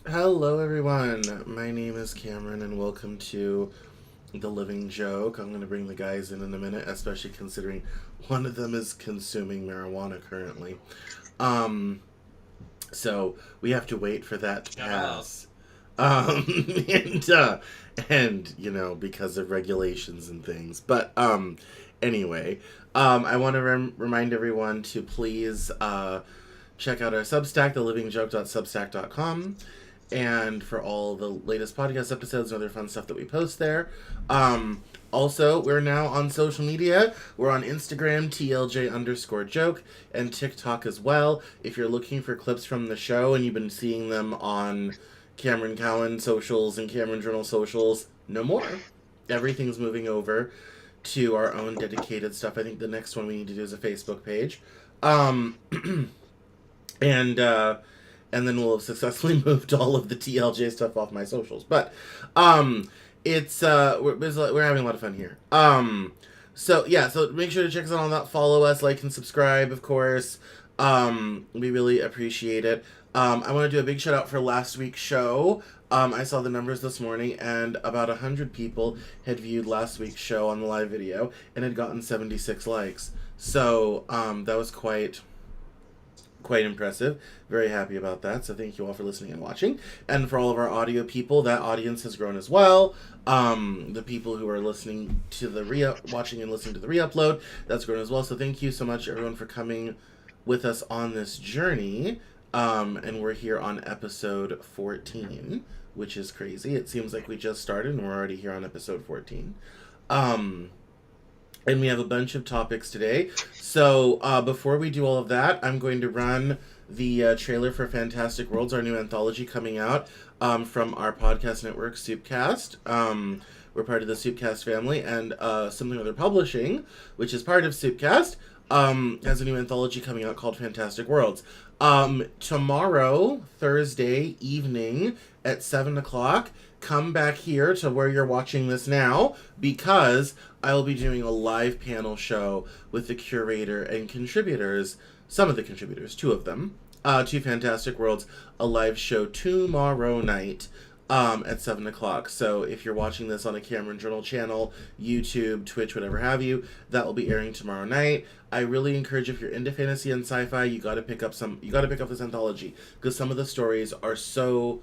Hello everyone, my name is Cameron and welcome to The Living Joke. I'm going to bring the guys in a minute, especially considering one of them is consuming marijuana currently. So we have to wait for that to pass. And you know, because of regulations and things. But anyway, I want to remind everyone to please check out our Substack, thelivingjoke.substack.com. And for all the latest podcast episodes and other fun stuff that we post there. Also, we're now on social media. We're on Instagram, TLJ_joke, and TikTok as well. If you're looking for clips from the show and you've been seeing them on Cameron Cowan socials and Cameron Journal socials, no more. Everything's moving over to our own dedicated stuff. I think the next one we need to do is a Facebook page. And then we'll have successfully moved all of the TLJ stuff off my socials. But it's we're having a lot of fun here. So make sure to check us out on that. Follow us, like and subscribe, of course. We really appreciate it. I want to do a big shout out for last week's show. I saw the numbers this morning, and about 100 people had viewed last week's show on the live video and had gotten 76 likes. So that was quite impressive. Very happy about that. So thank you all for listening and watching. And for all of our audio people, that audience has grown as well. The people who are listening to the watching and listening to the re-upload, that's grown as well. So thank you so much, everyone, for coming with us on this journey. And we're here on episode 14, which is crazy. It seems like we just started and we're already here on episode 14. And we have a bunch of topics today. So before we do all of that, I'm going to run the trailer for Fantastic Worlds, our new anthology coming out from our podcast network, Soupcast. We're part of the Soupcast family, and Something Other Publishing, which is part of Soupcast, has a new anthology coming out called Fantastic Worlds. Tomorrow, Thursday evening at 7 o'clock, come back here to where you're watching this now, because I will be doing a live panel show with the curator and contributors, some of the contributors, two of them, to Fantastic Worlds, a live show tomorrow night at 7 o'clock. So if you're watching this on a Cameron Journal channel, YouTube, Twitch, whatever have you, that will be airing tomorrow night. I really encourage, if you're into fantasy and sci-fi, you got to pick up this anthology, because some of the stories are so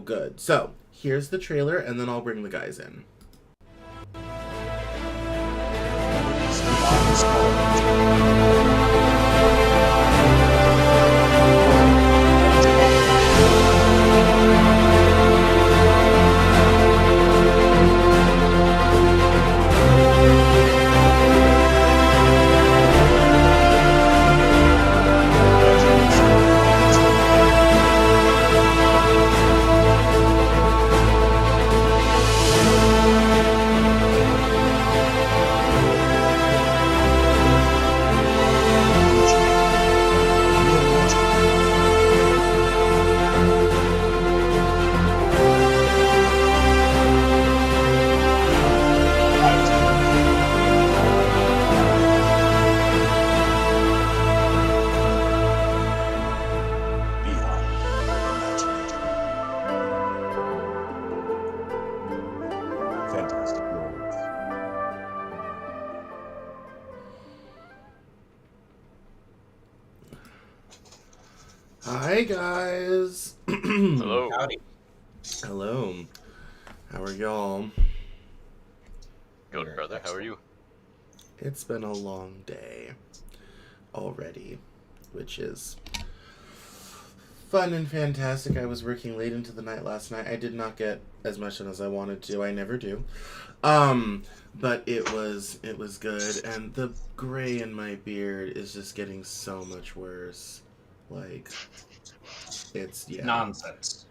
good. So here's the trailer, and then I'll bring the guys in. Hi, guys. Hello. Howdy. Hello. How are y'all? Good, brother. How are you? It's been a long day already, which is fun and fantastic. I was working late into the night last night. I did not get as much done as I wanted to. I never do. But it was good, and the gray in my beard is just getting so much worse. Like, it's Nonsense.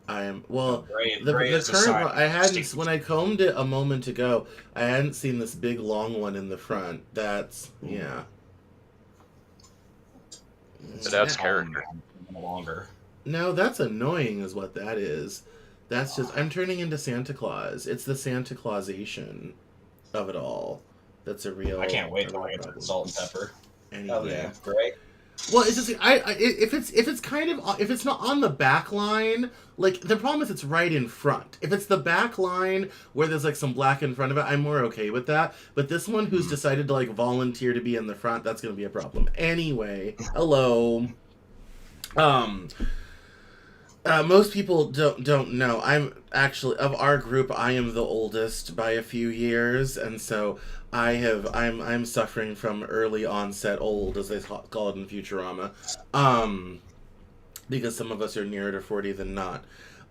I am well. Gray The is a current sign. one I hadn't when I combed it a moment ago. I hadn't seen this big long one in the front. That's yeah. So that's character. No longer. No, that's annoying, is what that is. That's just I'm turning into Santa Claus. It's the Santa Clausation of it all. That's a real. I can't wait a till real I get to problem. the salt and pepper. Anyway. Oh yeah, great. Well, it's just if it's kind of if it's not on the back line, like the problem is it's right in front. If it's the back line where there's like some black in front of it, I'm more okay with that. But this one who's decided to like volunteer to be in the front, that's gonna be a problem. Anyway, hello. Most people don't know. I'm actually of our group. I am the oldest by a few years, and so I'm suffering from early onset old, as they call it in Futurama, because some of us are nearer to 40 than not.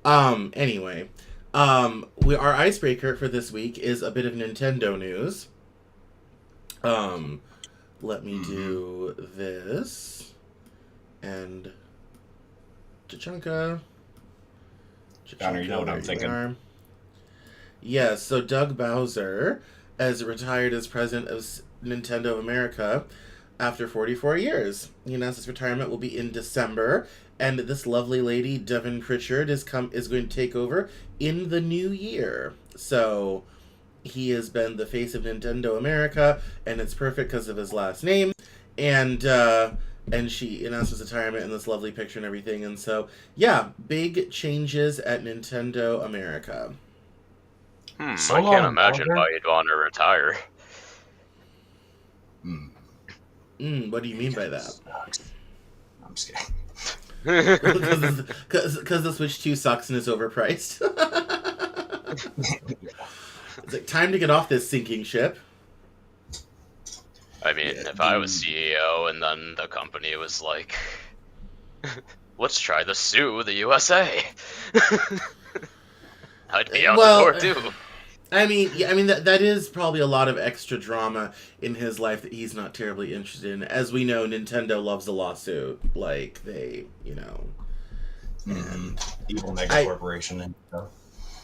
Anyway, our icebreaker for this week is a bit of Nintendo news. Let me do this and. Chunka. Connor, you know what I'm thinking. Yes, so Doug Bowser has retired as president of Nintendo of America after 44 years. He announced his retirement will be in December, and this lovely lady, Devin Pritchard, is going to take over in the new year. So he has been the face of Nintendo America, and it's perfect because of his last name. And she announced his retirement in this lovely picture and everything. And so, yeah, big changes at Nintendo America. So I can't long, imagine Bowser. why you'd want to retire. What do you mean by that? I'm just kidding. Because the Switch 2 sucks and is overpriced. It's like, time to get off this sinking ship. I mean, if I was CEO and then the company was like, let's try to sue the USA, I'd be out the door too. I mean that is probably a lot of extra drama in his life that he's not terribly interested in. As we know, Nintendo loves a lawsuit. Like they, Evil mega corporation and stuff.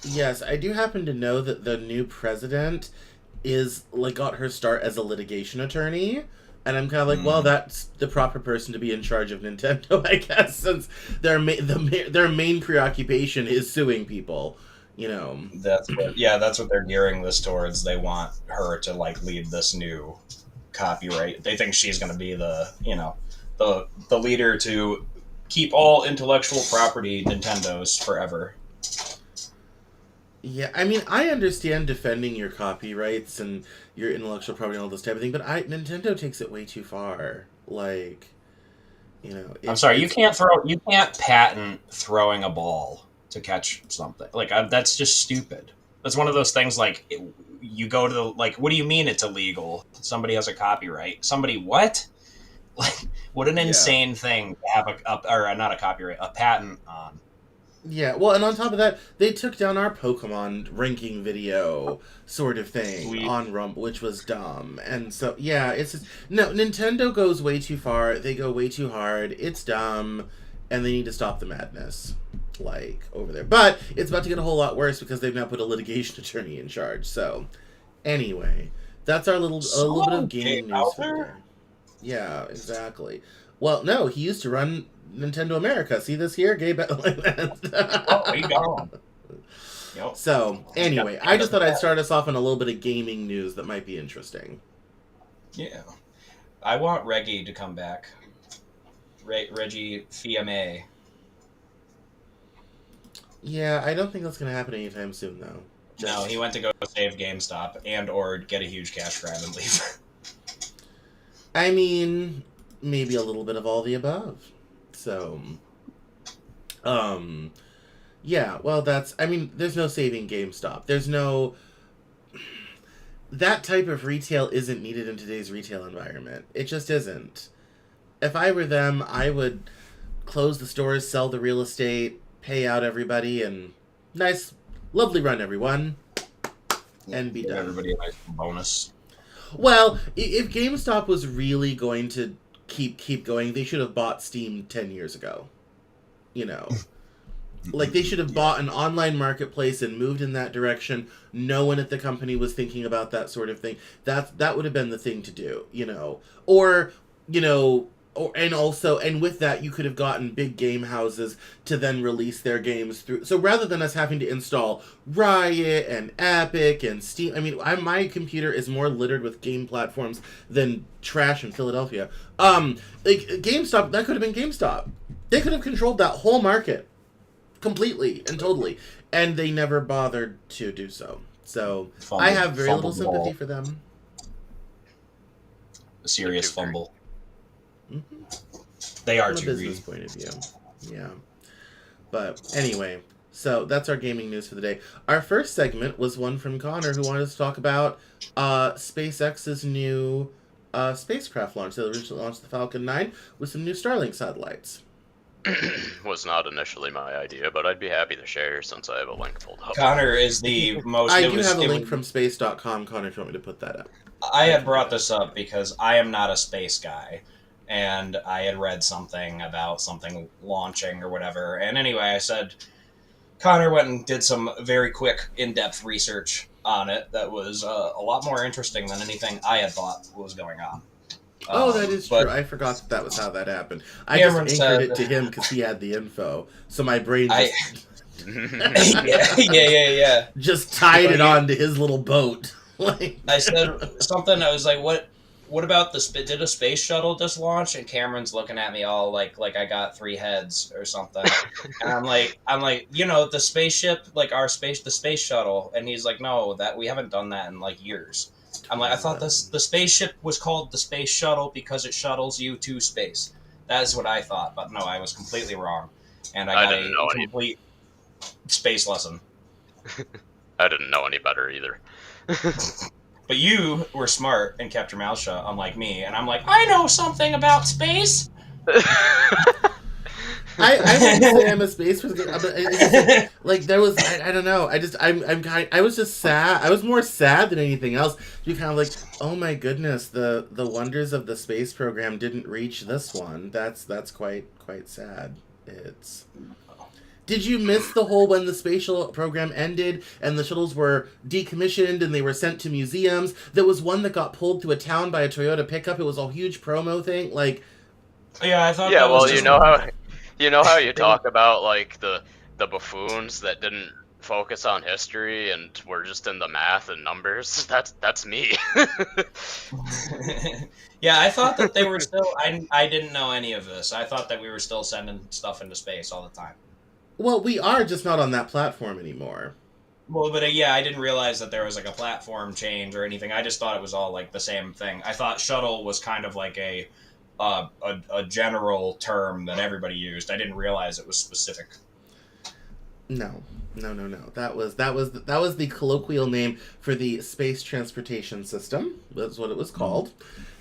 Yes, I do happen to know that the new president got her start as a litigation attorney, and I'm kind of like, well, that's the proper person to be in charge of Nintendo, I guess, since their main preoccupation is suing people. That's what they're gearing this towards. They want her to lead this new copyright. They think she's going to be the leader to keep all intellectual property Nintendo's forever. Yeah, I mean, I understand defending your copyrights and your intellectual property and all this type of thing, but Nintendo takes it way too far. I'm sorry, you can't patent throwing a ball to catch something. That's just stupid. That's one of those things. You go to what do you mean it's illegal? Somebody has a copyright. Somebody what? What an insane thing to have not a copyright, a patent on. Yeah, well, and on top of that, they took down our Pokemon ranking video sort of thing on Rumble, which was dumb. And so, yeah, it's just, no, Nintendo goes way too far. They go way too hard. It's dumb, and they need to stop the madness, over there. But it's about to get a whole lot worse because they've now put a litigation attorney in charge. So, anyway, that's our little bit of gaming news for today. Yeah, exactly. Well, no, he used to run Nintendo America. See this here? Gabe. Oh, you got him. Yep. So, anyway, I just thought I'd start us off on a little bit of gaming news that might be interesting. Yeah. I want Reggie to come back. Reggie Fils-Aimé. Yeah, I don't think that's going to happen anytime soon, though. No, he went to go save GameStop or get a huge cash grab and leave. I mean, maybe a little bit of all the above. So, yeah, well, there's no saving GameStop. There's no, that type of retail isn't needed in today's retail environment. It just isn't. If I were them, I would close the stores, sell the real estate, pay out everybody, and nice, lovely run, everyone, and be done. Everybody a nice bonus. Well, if GameStop was really going to keep going, they should have bought Steam 10 years ago. You know. Like, they should have bought an online marketplace and moved in that direction. No one at the company was thinking about that sort of thing. That would have been the thing to do, you know. Or, you know, and with that, you could have gotten big game houses to then release their games through. So rather than us having to install Riot and Epic and Steam, I mean, my computer is more littered with game platforms than trash in Philadelphia. Like, GameStop, that could have been GameStop. They could have controlled that whole market completely and totally, and they never bothered to do so. So I have very little sympathy for them. A serious fumble. Mm-hmm. They are From a too business point of view. Yeah. But anyway, so that's our gaming news for the day. Our first segment was one from Connor, who wanted us to talk about SpaceX's new spacecraft launch. They originally launched the Falcon 9 with some new Starlink satellites. Was not initially my idea, but I'd be happy to share since I have a link pulled up. Connor is the most... I do have a link from space.com, Connor, if you want me to put that up. I had brought this up because I am not a space guy, and I had read something about something launching or whatever, and anyway, I said, Connor went and did some very quick, in-depth research on it that was a lot more interesting than anything I had thought was going on. Oh, that is true. I forgot that was how that happened. I just anchored it to him because he had the info, so my brain just... yeah. Just tied it on to his little boat. Like, I said something, I was like, what about did a space shuttle just launch? And Cameron's looking at me all like I got 3 heads or something. And I'm like, you know, the spaceship, like the space shuttle. And he's like, no, that we haven't done that in like years. I'm like, I thought the spaceship was called the space shuttle because it shuttles you to space. That is what I thought, but no, I was completely wrong. And I got a complete space lesson. I didn't know any better either. But you were smart and kept your mouth shut, unlike me. And I'm like, I know something about space. I wouldn't say I'm a space person, but like there was, I don't know. I was just sad. I was more sad than anything else. You kind of like, oh my goodness, the wonders of the space program didn't reach this one. That's quite sad. Did you miss the whole when the space shuttle program ended and the shuttles were decommissioned and they were sent to museums? There was one that got pulled through a town by a Toyota pickup. It was a huge promo thing. Like, yeah, I thought. Yeah, well, you know how you talk about like the buffoons that didn't focus on history and were just in the math and numbers. That's me. Yeah, I thought that they were still. I didn't know any of this. I thought that we were still sending stuff into space all the time. Well, we are just not on that platform anymore. Well, but yeah, I didn't realize that there was like a platform change or anything. I just thought it was all like the same thing. I thought shuttle was kind of like a general term that everybody used. I didn't realize it was specific. No. That was the colloquial name for the space transportation system. That's what it was called.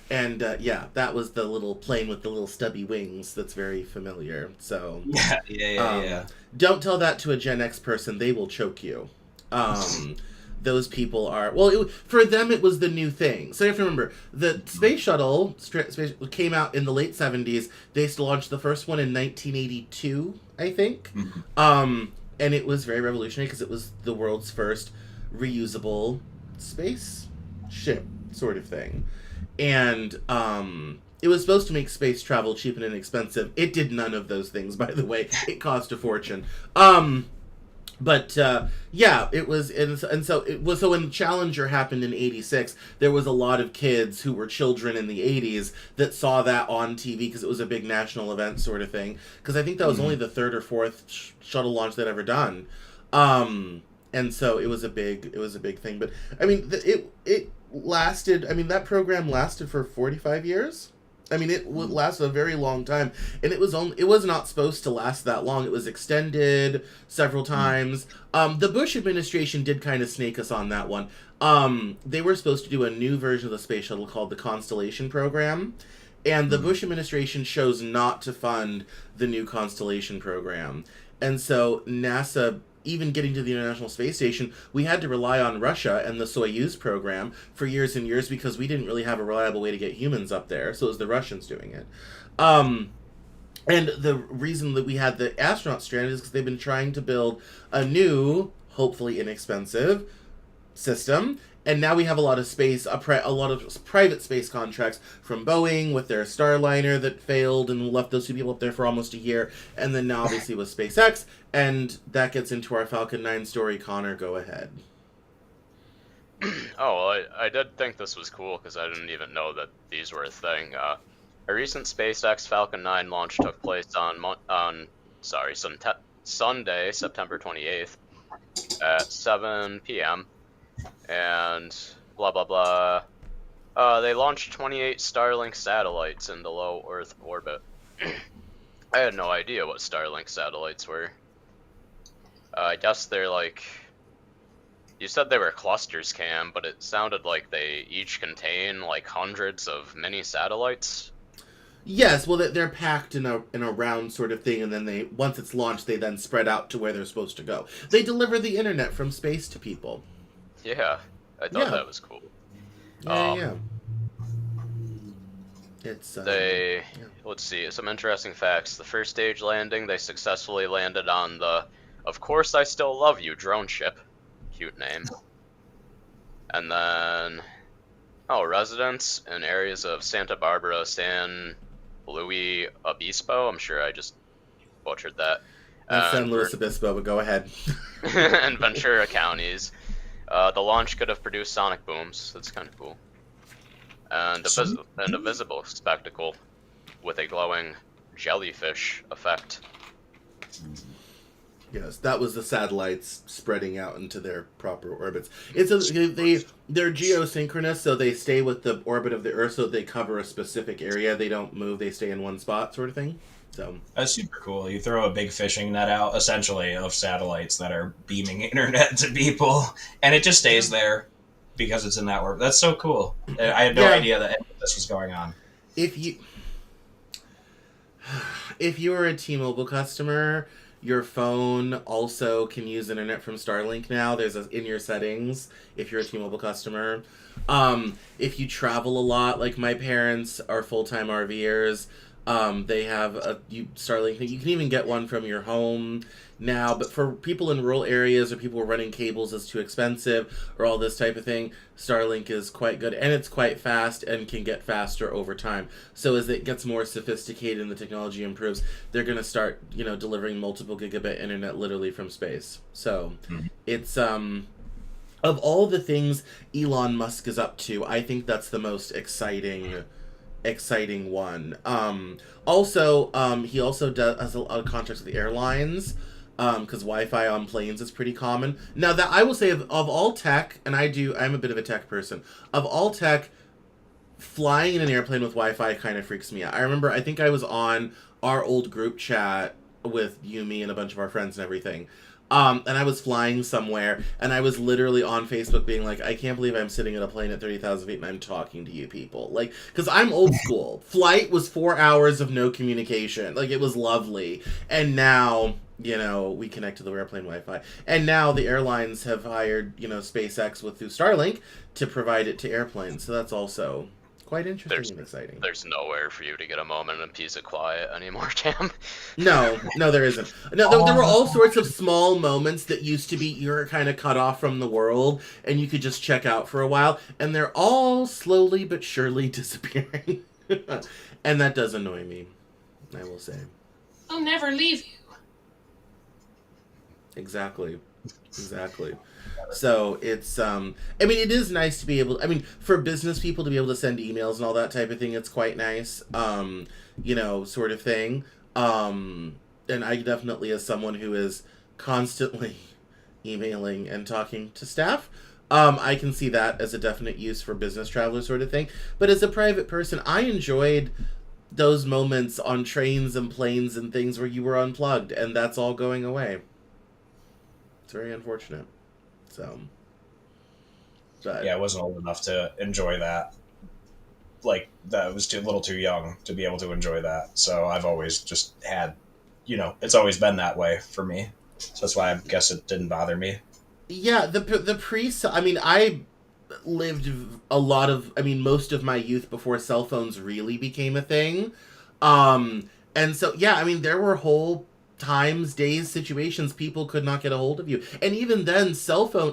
And yeah, that was the little plane with the little stubby wings that's very familiar. So yeah. Don't tell that to a Gen X person; they will choke you. Those people are for them. It was the new thing. So you have to remember the space shuttle came out in the late 70s. They launched the first one in 1982, I think. Mm-hmm. And it was very revolutionary because it was the world's first reusable space ship sort of thing. And it was supposed to make space travel cheap and inexpensive. It did none of those things, by the way. It cost a fortune. But yeah, it was, and so it was. So when Challenger happened in '86, there was a lot of kids who were children in the '80s that saw that on TV because it was a big national event sort of thing. Because I think that was only the 3rd or 4th shuttle launch they'd ever done, and so it was a big thing. But I mean, it lasted. I mean, that program lasted for 45 years. I mean, it lasted a very long time, and it was not supposed to last that long. It was extended several times. The Bush administration did kind of snake us on that one. They were supposed to do a new version of the space shuttle called the Constellation program, and the Bush administration chose not to fund the new Constellation program. And so NASA, even getting to the International Space Station, we had to rely on Russia and the Soyuz program for years and years because we didn't really have a reliable way to get humans up there, so it was the Russians doing it. And the reason that we had the astronauts stranded is because they've been trying to build a new, hopefully inexpensive, system, and now we have a lot of a lot of private space contracts from Boeing with their Starliner that failed and left those two people up there for almost a year, and then now obviously with SpaceX, and that gets into our Falcon 9 story. Connor, go ahead. Oh, well, I did think this was cool because I didn't even know that these were a thing. A recent SpaceX Falcon 9 launch took place on Sunday, September 28th at 7 p.m. and blah blah blah. They launched 28 Starlink satellites into low Earth orbit. I had no idea what Starlink satellites were. I guess they're like... You said they were clusters, Cam, but it sounded like they each contain like hundreds of mini satellites. Yes, well, they're packed in a round sort of thing, and then once it's launched, they then spread out to where they're supposed to go. They deliver the internet from space to people. Yeah, I thought that was cool. Yeah. It's let's see, some interesting facts. The first stage landing, they successfully landed on the Of Course I Still Love You drone ship. Cute name. And then residents in areas of Santa Barbara, San Luis Obispo. I'm sure I just butchered that. San Luis Obispo, but go ahead. And Ventura counties. The launch could have produced sonic booms. That's kind of cool. And a visible spectacle with a glowing jellyfish effect. Yes, that was the satellites spreading out into their proper orbits. They're geosynchronous, so they stay with the orbit of the Earth, so they cover a specific area. They don't move; they stay in one spot, sort of thing. So that's super cool. You throw a big fishing net out, essentially, of satellites that are beaming internet to people, and it just stays there because it's in that orbit. That's so cool. I had no idea that this was going on. If you are a T-Mobile customer, your phone also can use internet from Starlink now. There's in your settings if you're a T-Mobile customer. If you travel a lot, like my parents are full-time RVers, they have a Starlink thing. You can even get one from your home now, but for people in rural areas or people running cables is too expensive or all this type of thing, Starlink is quite good, and it's quite fast and can get faster over time. So as it gets more sophisticated and the technology improves, they're going to start, delivering multiple gigabit internet literally from space. So it's of all the things Elon Musk is up to, I think that's the most exciting one. He also has a lot of contracts with the airlines, because Wi-Fi on planes is pretty common. Now, that I will say, of all tech, and I'm a bit of a tech person, of all tech, flying in an airplane with Wi-Fi kind of freaks me out. I think I was on our old group chat with you, me, and a bunch of our friends and everything. And I was flying somewhere, and I was literally on Facebook being like, I can't believe I'm sitting in a plane at 30,000 feet and I'm talking to you people. Like, because I'm old school. Flight was 4 hours of no communication. Like, it was lovely. And now, we connect to the airplane Wi-Fi. And now the airlines have hired, SpaceX through Starlink to provide it to airplanes. So that's also quite interesting and exciting. There's nowhere for you to get a moment in peace of quiet anymore, Cam. No, there isn't. No, there were all sorts of small moments that used to be you're kind of cut off from the world, and you could just check out for a while, and they're all slowly but surely disappearing. And that does annoy me, I will say. I'll never leave you. Exactly. So it's it is nice to be able, for business people to be able to send emails and all that type of thing, it's quite nice, sort of thing. And I definitely, as someone who is constantly emailing and talking to staff, I can see that as a definite use for business travelers sort of thing. But as a private person, I enjoyed those moments on trains and planes and things where you were unplugged, and that's all going away. It's very unfortunate. So, but Yeah, I wasn't old enough to enjoy that. Like, that was a little too young to be able to enjoy that. So I've always just had, it's always been that way for me. So that's why I guess it didn't bother me. yeah, the pre. I mean, I lived most of my youth before cell phones really became a thing. And so, yeah, I mean, there were whole times, days, situations people could not get a hold of you. And even then,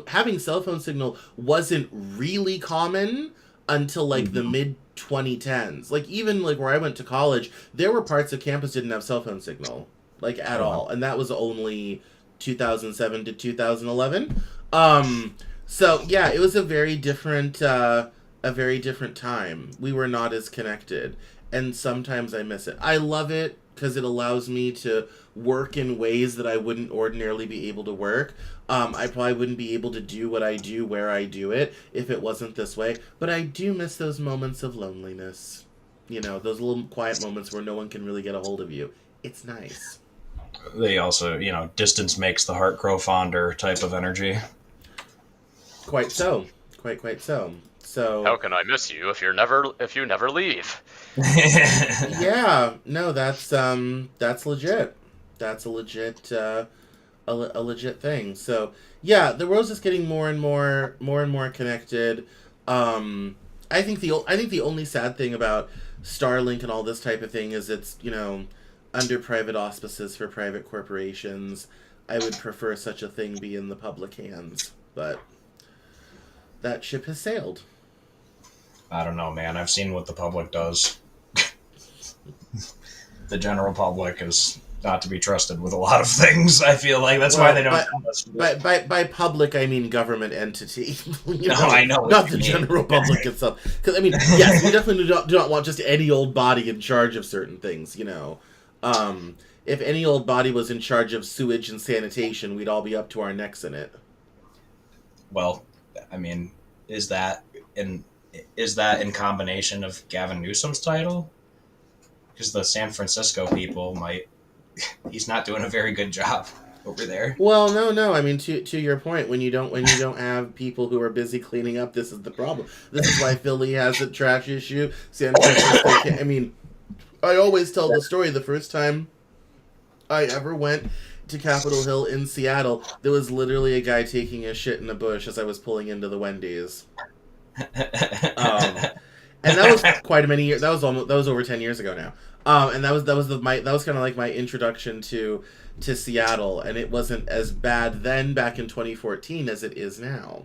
having cell phone signal wasn't really common until like the mid 2010s. Like, even like where I went to college, there were parts of campus didn't have cell phone signal, like, at all. And that was only 2007 to 2011. So yeah, it was a very different time. We were not as connected, and sometimes I miss it. I love it because it allows me to work in ways that I wouldn't ordinarily be able to work. I probably wouldn't be able to do what I do where I do it if it wasn't this way. But I do miss those moments of loneliness. Those little quiet moments where no one can really get a hold of you. It's nice. They also, distance makes the heart grow fonder type of energy. Quite so. Quite so. So How can I miss you if you never leave? yeah, no, that's legit. That's a legit legit thing. So yeah, the world's just getting more and more connected. I think the only sad thing about Starlink and all this type of thing is it's under private auspices for private corporations. I would prefer such a thing be in the public hands, but that ship has sailed. I don't know, man. I've seen what the public does. The general public is not to be trusted with a lot of things. I feel like that's why they don't. By public, I mean government entity. I know. Not the general public itself. Because yes, we definitely do not want just any old body in charge of certain things. If any old body was in charge of sewage and sanitation, we'd all be up to our necks in it. Well, I mean, is that in combination of Gavin Newsom's title? Because the San Francisco people he's not doing a very good job over there. Well, no. I mean, to your point, when you don't have people who are busy cleaning up, this is the problem. This is why Philly has a trash issue. San Francisco. I mean, I always tell the story. The first time I ever went to Capitol Hill in Seattle, there was literally a guy taking a shit in a bush as I was pulling into the Wendy's. And that was quite a many years. That was over 10 years ago now. And that was kind of like my introduction to Seattle, and it wasn't as bad then back in 2014 as it is now.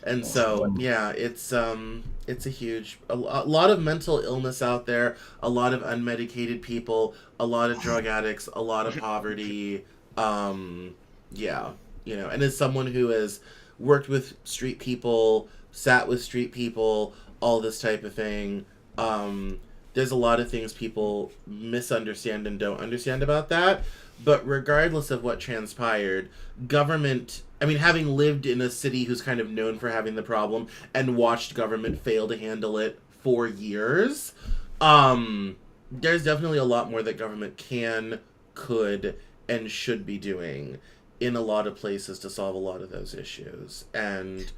And so yeah, it's a huge a lot of mental illness out there, a lot of unmedicated people, a lot of drug addicts, a lot of poverty. Yeah, and as someone who has worked with street people, sat with street people, all this type of thing, there's a lot of things people misunderstand and don't understand about that. But regardless of what transpired, government, I mean, having lived in a city who's kind of known for having the problem and watched government fail to handle it for years, there's definitely a lot more that government could, and should be doing in a lot of places to solve a lot of those issues. And,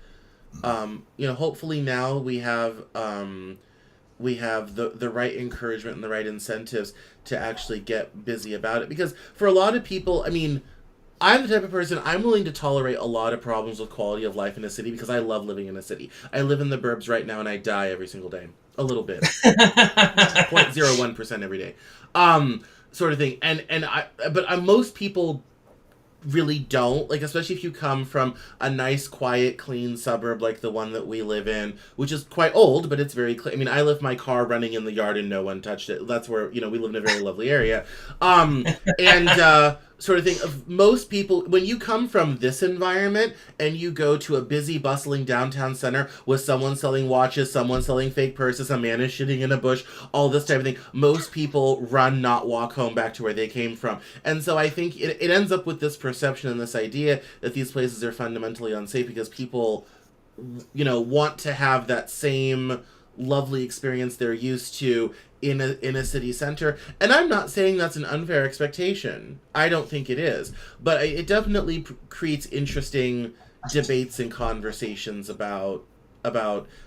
hopefully now we have the right encouragement and the right incentives to actually get busy about it. Because for a lot of people, I mean, I'm the type of person, I'm willing to tolerate a lot of problems with quality of life in a city because I love living in a city. I live in the burbs right now and I die every single day. A little bit. 0.01% every day. Sort of thing. But most people really don't, like, especially if you come from a nice, quiet, clean suburb like the one that we live in, which is quite old, but it's very clean. I mean, I left my car running in the yard and no one touched it. That's where, we live in a very lovely area. Sort of thing of most people, when you come from this environment and you go to a busy, bustling downtown center with someone selling watches, someone selling fake purses, a man is shitting in a bush, all this type of thing, most people run, not walk home back to where they came from. And so I think it ends up with this perception and this idea that these places are fundamentally unsafe because people, want to have that same lovely experience they're used to in a city center. And I'm not saying that's an unfair expectation. I don't think it is, but it definitely creates interesting debates and conversations about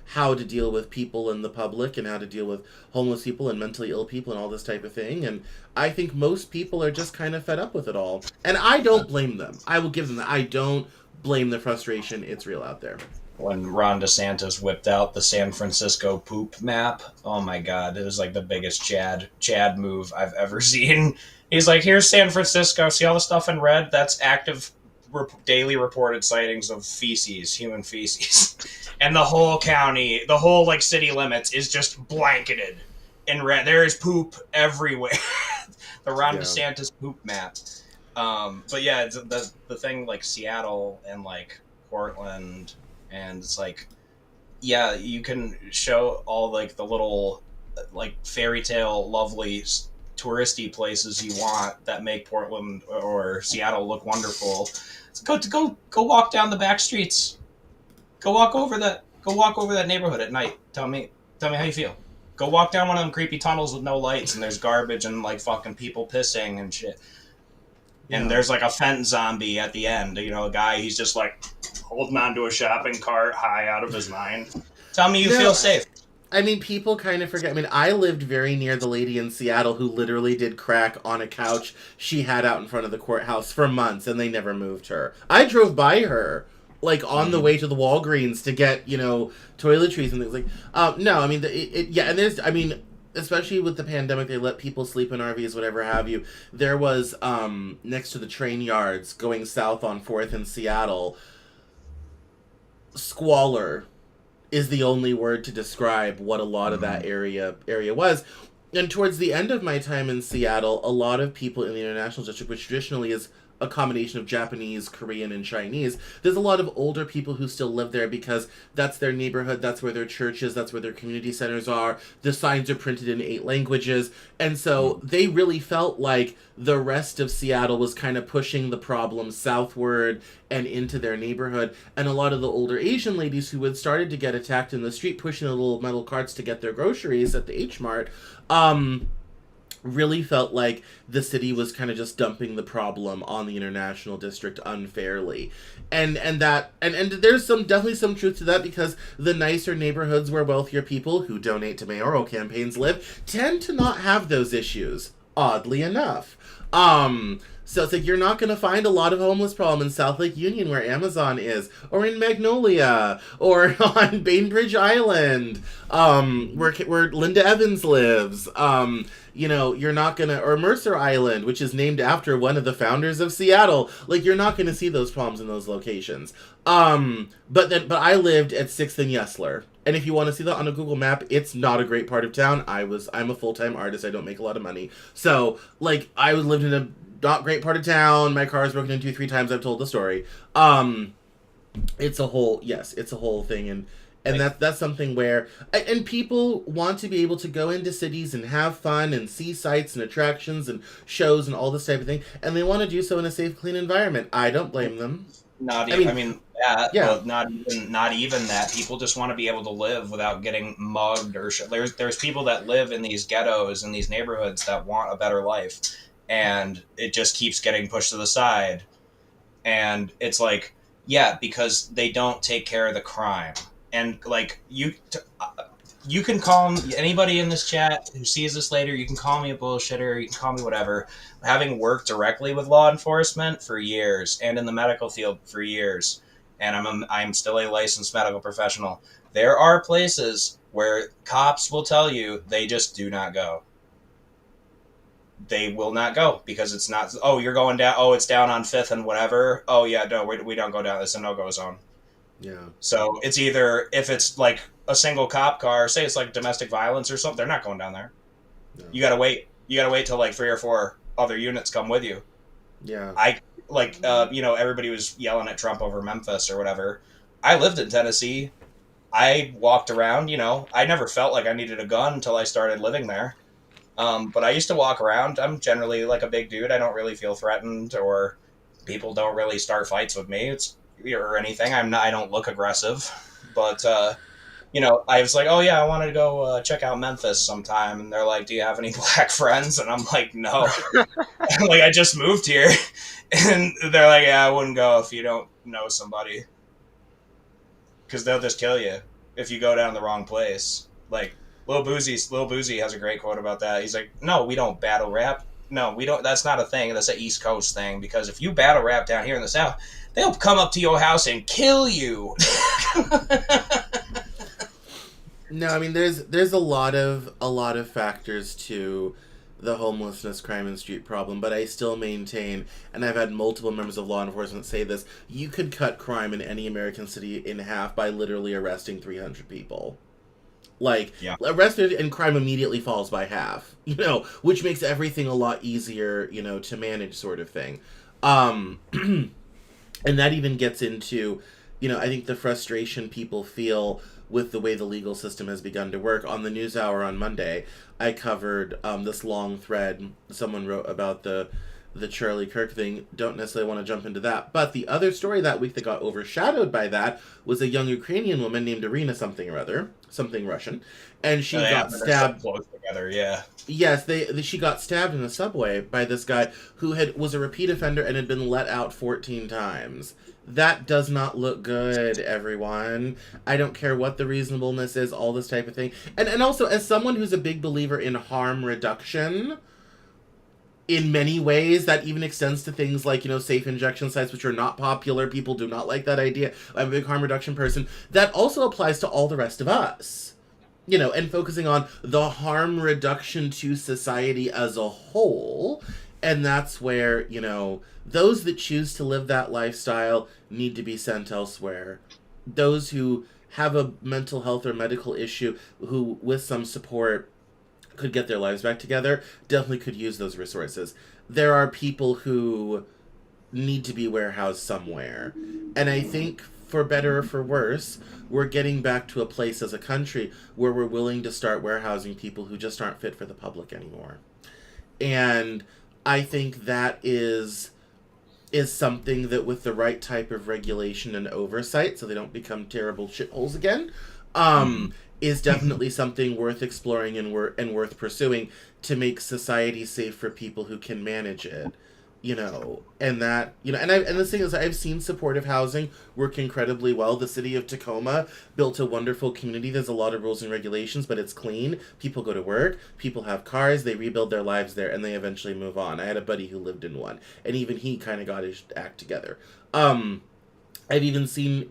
how to deal with people in the public and how to deal with homeless people and mentally ill people and all this type of thing. And I think most people are just kind of fed up with it all. And I don't blame them. I will give them that. I don't blame the frustration. It's real out there. When Ron DeSantis whipped out the San Francisco poop map, oh my God, it was like the biggest Chad move I've ever seen. He's like, here's San Francisco. See all the stuff in red? That's active daily reported sightings of feces, human feces. And the whole county, the whole like city limits is just blanketed in red. There is poop everywhere. The Ron DeSantis poop map. But yeah, it's the thing like Seattle and like Portland, and it's like, yeah, you can show all like the little like fairy tale lovely touristy places you want that make Portland or Seattle look wonderful. Go walk down the back streets. Go walk over that neighborhood at night. Tell me how you feel. Go walk down one of them creepy tunnels with no lights and there's garbage and like fucking people pissing and shit. And there's like a fent zombie at the end. You know, a guy, he's just like holding onto a shopping cart high out of his mind. Tell me you feel safe. I mean, people kind of forget. I mean, I lived very near the lady in Seattle who literally did crack on a couch she had out in front of the courthouse for months, and they never moved her. I drove by her, like, on the way to the Walgreens to get, you know, toiletries and things like. No, I mean, and there's, I mean, especially with the pandemic, they let people sleep in RVs, whatever have you. There was, next to the train yards going south on 4th in Seattle, squalor is the only word to describe what a lot of that area was. And towards the end of my time in Seattle, a lot of people in the International District, which traditionally is a combination of Japanese, Korean, and Chinese, there's a lot of older people who still live there because that's their neighborhood, that's where their church is, that's where their community centers are. The signs are printed in 8 languages. And so they really felt like the rest of Seattle was kind of pushing the problem southward and into their neighborhood. And a lot of the older Asian ladies who had started to get attacked in the street pushing the little metal carts to get their groceries at the H Mart, really felt like the city was kind of just dumping the problem on the International District unfairly. And there's definitely some truth to that, because the nicer neighborhoods where wealthier people who donate to mayoral campaigns live tend to not have those issues, oddly enough. So it's like you're not going to find a lot of homeless problem in South Lake Union where Amazon is, or in Magnolia, or on Bainbridge Island, where Linda Evans lives. You know, you're not going to, or Mercer Island, which is named after one of the founders of Seattle. Like, you're not going to see those problems in those locations. But I lived at 6th and Yesler. And if you want to see that on a Google map, it's not a great part of town. I'm a full-time artist. I don't make a lot of money. So, like, I lived in a not great part of town. My car is broken into 3 times. I've told the story. It's a whole thing. And that's something where, and people want to be able to go into cities and have fun and see sights and attractions and shows and all this type of thing. And they want to do so in a safe, clean environment. I don't blame them. Not even that. People just want to be able to live without getting mugged or shit. There's people that live in these ghettos in these neighborhoods that want a better life, and it just keeps getting pushed to the side. And it's like, yeah, because they don't take care of the crime. And like you can call anybody in this chat who sees this later. You can call me a bullshitter. You can call me whatever. Having worked directly with law enforcement for years and in the medical field for years, and I'm still a licensed medical professional. There are places where cops will tell you they just do not go. They will not go because it's not. Oh, you're going down. Oh, it's down on 5th and whatever. Oh yeah, no, we don't go down. It's a no-go zone. Yeah. So it's either, if it's like a single cop car, say it's like domestic violence or something, they're not going down there. No. You gotta wait. You gotta wait till like 3 or 4 other units come with you. Yeah. Everybody was yelling at Trump over Memphis or whatever. I lived in Tennessee. I walked around, I never felt like I needed a gun until I started living there. But I used to walk around. I'm generally like a big dude. I don't really feel threatened, or people don't really start fights with me. Or anything. I don't look aggressive, but I was like, oh yeah, I wanted to go check out Memphis sometime, and they're like, do you have any black friends? And I'm like, no. Like, I just moved here, and they're like, yeah, I wouldn't go if you don't know somebody, because they'll just kill you if you go down the wrong place. Like, Lil Boozy has a great quote about that. He's like, no, we don't battle rap. No, we don't. That's not a thing. That's an East Coast thing, because if you battle rap down here in the South, they'll come up to your house and kill you. No, I mean there's a lot of factors to the homelessness, crime, and street problem, but I still maintain, and I've had multiple members of law enforcement say this, you could cut crime in any American city in half by literally arresting 300 people. Like, Yeah. arrested and crime immediately falls by half, which makes everything a lot easier, to manage, sort of thing. And that even gets into, I think the frustration people feel with the way the legal system has begun to work. On the NewsHour on Monday, I covered this long thread someone wrote about the Charlie Kirk thing. Don't necessarily want to jump into that. But the other story that week that got overshadowed by that was a young Ukrainian woman named Irina something or other, something Russian, and she got stabbed. So close together, yeah. Yes, she got stabbed in a subway by this guy who was a repeat offender and had been let out 14 times. That does not look good, everyone. I don't care what the reasonableness is, all this type of thing. And also, as someone who's a big believer in harm reduction, in many ways, that even extends to things like, safe injection sites, which are not popular. People do not like that idea. I'm a big harm reduction person. That also applies to all the rest of us. And focusing on the harm reduction to society as a whole. And that's where, those that choose to live that lifestyle need to be sent elsewhere. Those who have a mental health or medical issue, who, with some support, could get their lives back together, definitely could use those resources. There are people who need to be warehoused somewhere. And I think, for better or for worse, we're getting back to a place as a country where we're willing to start warehousing people who just aren't fit for the public anymore. And I think that is something that, with the right type of regulation and oversight, so they don't become terrible shitholes again, is definitely something worth exploring and worth pursuing to make society safe for people who can manage it. And that, and the thing is, I've seen supportive housing work incredibly well. The city of Tacoma built a wonderful community. There's a lot of rules and regulations, but it's clean. People go to work, people have cars, they rebuild their lives there, and they eventually move on. I had a buddy who lived in one, and even he kind of got his act together. I've even seen,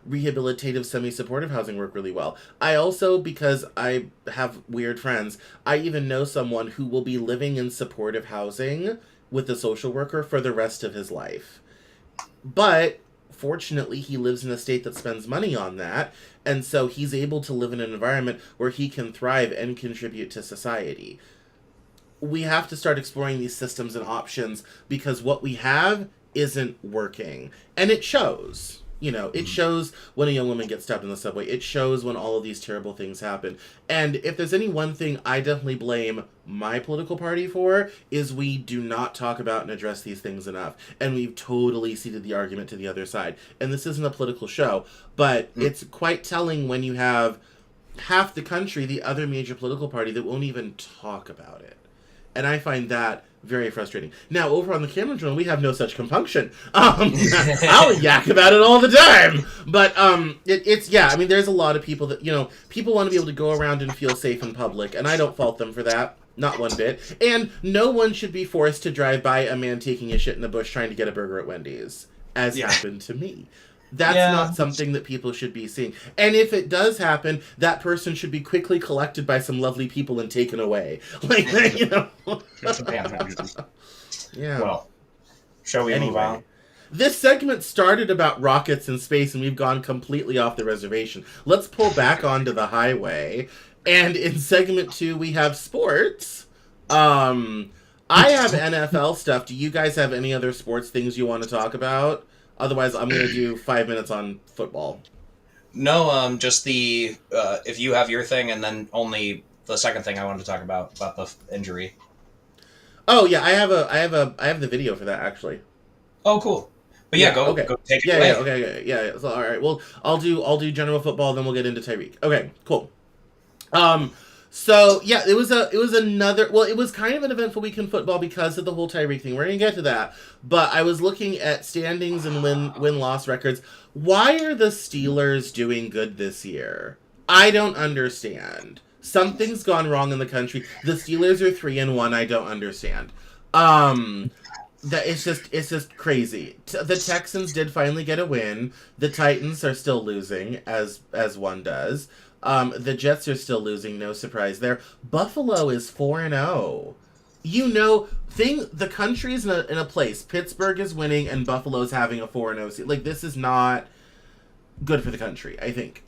rehabilitative semi-supportive housing work really well. I also, because I have weird friends, I even know someone who will be living in supportive housing with a social worker for the rest of his life. But fortunately, he lives in a state that spends money on that, and so he's able to live in an environment where he can thrive and contribute to society. We have to start exploring these systems and options, because what we have isn't working. And it shows. It shows when a young woman gets stabbed in the subway. It shows when all of these terrible things happen. And if there's any one thing I definitely blame my political party for, is we do not talk about and address these things enough. And we've totally ceded the argument to the other side. And this isn't a political show, but it's quite telling when you have half the country, the other major political party, that won't even talk about it. And I find that very frustrating. Now, over on the Cameron Journal, we have no such compunction. I'll yak about it all the time. But there's a lot of people that, people want to be able to go around and feel safe in public, and I don't fault them for that. Not one bit. And no one should be forced to drive by a man taking a shit in the bush trying to get a burger at Wendy's, as happened to me. That's not something that people should be seeing. And if it does happen, that person should be quickly collected by some lovely people and taken away. Yeah. Well, shall we move on? This segment started about rockets and space, and we've gone completely off the reservation. Let's pull back onto the highway. And in segment 2, we have sports. I have NFL stuff. Do you guys have any other sports things you want to talk about? Otherwise, I'm going to do 5 minutes on football. No, just the if you have your thing, and then only the second thing I wanted to talk about the injury. Oh yeah, I have the video for that actually. Oh, cool. But yeah, okay. go take it Yeah, away. yeah, okay, yeah. So all right, well, I'll do general football, then we'll get into Tyreek. Okay, cool. So yeah, it was another. Well, it was kind of an eventful week in football because of the whole Tyreek thing. We're gonna get to that, but I was looking at standings and win loss records. Why are the Steelers doing good this year? I don't understand. Something's gone wrong in the country. The Steelers are 3-1. I don't understand. That it's just crazy. The Texans did finally get a win. The Titans are still losing, as one does. The Jets are still losing. No surprise there. Buffalo is 4-0. The country's in a place. Pittsburgh is winning, and Buffalo's having a 4-0 season. Like, this is not good for the country, I think.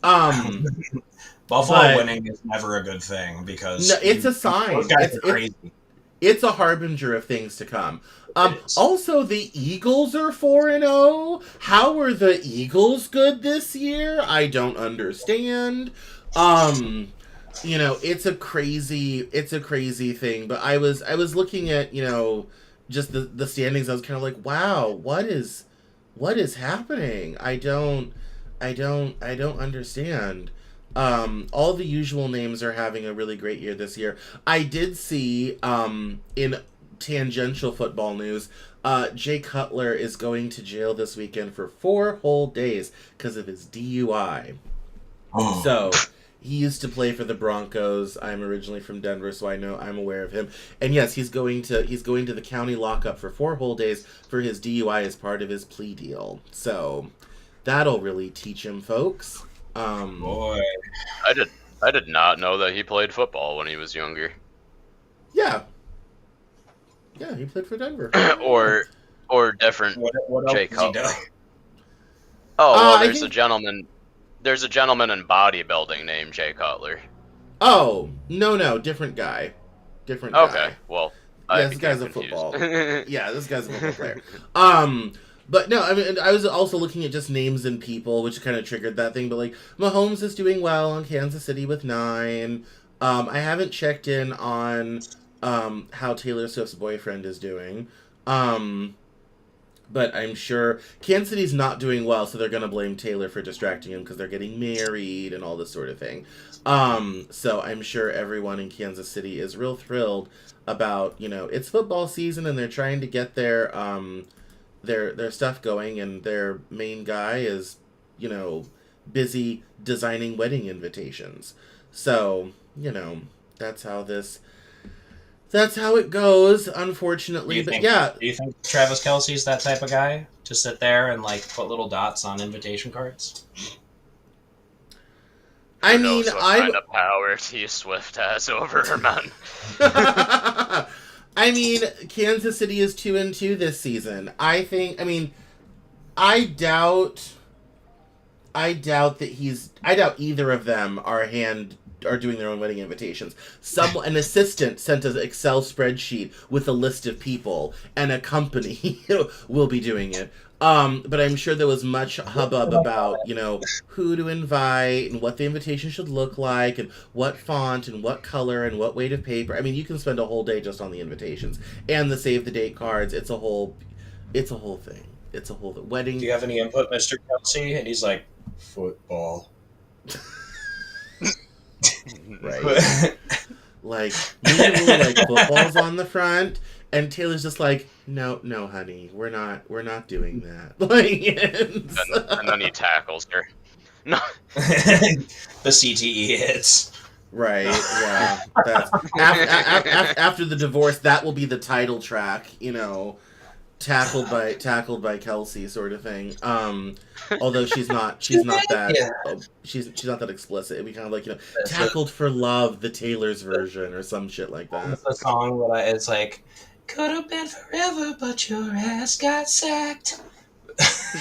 Buffalo winning is never a good thing because no, it's a sign. Those guys are crazy. It's a harbinger of things to come. Also, the Eagles are 4-0. How are the Eagles good this year? I don't understand. It's a crazy thing. But I was looking at, just the standings. I was kind of like, wow, what is happening? I don't understand. All the usual names are having a really great year this year. I did see, in tangential football news, Jay Cutler is going to jail this weekend for 4 whole days because of his DUI. Oh. So, he used to play for the Broncos. I'm originally from Denver, so I'm aware of him. And yes, he's going to the county lockup for 4 whole days for his DUI as part of his plea deal. So, that'll really teach him, folks. Boy, I did not know that he played football when he was younger. Yeah, he played for Denver. or different. what else Jay does he do? Cutler. Oh, well, I there's a gentleman in bodybuilding named Jay Cutler. Oh, no, different guy. Different guy. Okay, well, Yeah, I this guy's a became football. confused. Yeah, this guy's a football player. But no, I mean, I was also looking at just names and people, which kind of triggered that thing. But like, Mahomes is doing well on Kansas City with 9. I haven't checked in on how Taylor Swift's boyfriend is doing. But I'm sure Kansas City's not doing well, so they're going to blame Taylor for distracting him because they're getting married and all this sort of thing. So I'm sure everyone in Kansas City is real thrilled about, it's football season and they're trying to get their stuff going, and their main guy is, busy designing wedding invitations. So, that's how it goes, unfortunately. Do you think Travis Kelce's that type of guy to sit there and like put little dots on invitation cards? Who knows what kind of power T Swift has over her man. I mean, Kansas City is 2-2 this season. I doubt either of them are doing their own wedding invitations. An assistant sent an Excel spreadsheet with a list of people, and a company will be doing it. But I'm sure there was much hubbub about, who to invite and what the invitation should look like and what font and what color and what weight of paper. I mean, you can spend a whole day just on the invitations and the save the date cards. It's a whole thing. It's a whole wedding. Do you have any input, Mr. Kelce? And he's like, football. Right. Like, usually, football's on the front, and Taylor's just like, no, honey, we're not doing that. And then he tackles her. No. The CTE hits. Right. Yeah. That's after the divorce. That will be the title track. Tackled by Kelce, sort of thing. Although she's not that she's not that explicit. It'd be kind of like tackled for love, the Taylor's version, or some shit like that. It's a song that it's like, could have been forever, but your ass got sacked.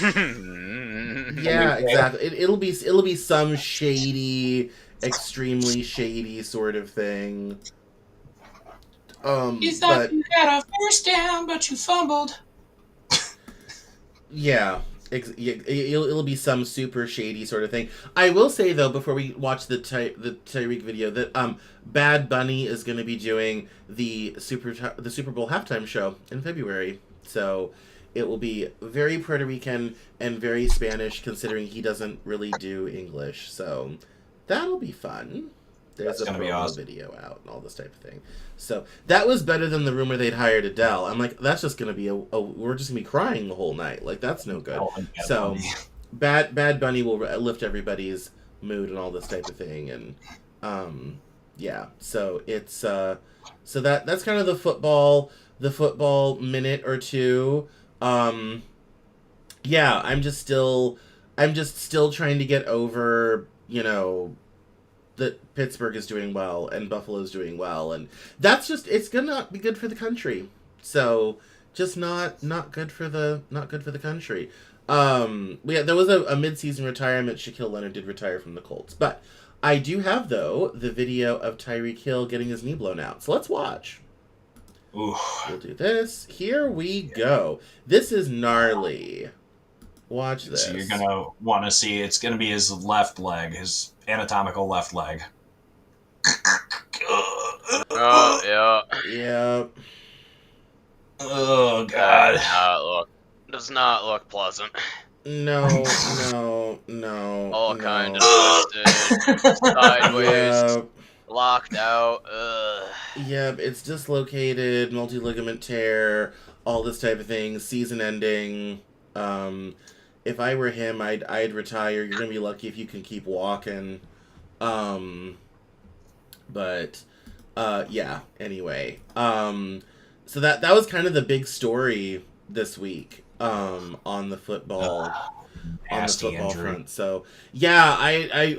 Yeah, exactly. It'll be some shady, extremely shady sort of thing. You thought you had a first down, but you fumbled. Yeah, it'll be some super shady sort of thing. I will say though, before we watch the Tyreek video, that Bad Bunny is going to be doing the Super Bowl halftime show in February. So it will be very Puerto Rican and very Spanish, considering he doesn't really do English. So that'll be fun. There's That's a gonna be promo awesome. video out and all this type of thing. So that was better than the rumor they'd hired Adele. I'm like, that's just gonna be we're just gonna be crying the whole night. Like, that's no good. So Bad Bunny will lift everybody's mood and all this type of thing, and yeah. So it's so that's kind of the football minute or two. Yeah, I'm just still trying to get over, that Pittsburgh is doing well and Buffalo's doing well, and that's just, it's gonna not be good for the country. So just not good for the country. Yeah, there was a mid-season retirement. Shaquille Leonard did retire from the Colts, but I do have, though, the video of Tyreek Hill getting his knee blown out. So let's watch. Ooh. We'll do this. Here we go. This is gnarly. Watch this. So you're gonna want to see. It's gonna be his left leg, his anatomical left leg. Yeah. Yeah. Oh God. Does not look pleasant. No. All no. kind of twisted, sideways, Yep. locked out. Ugh. Yep, it's dislocated, multi-ligament tear, all this type of thing, season ending. If I were him, I'd retire. You're gonna be lucky if you can keep walking. But yeah, anyway. So that was kind of the big story this week, on the football Injury. front. So yeah,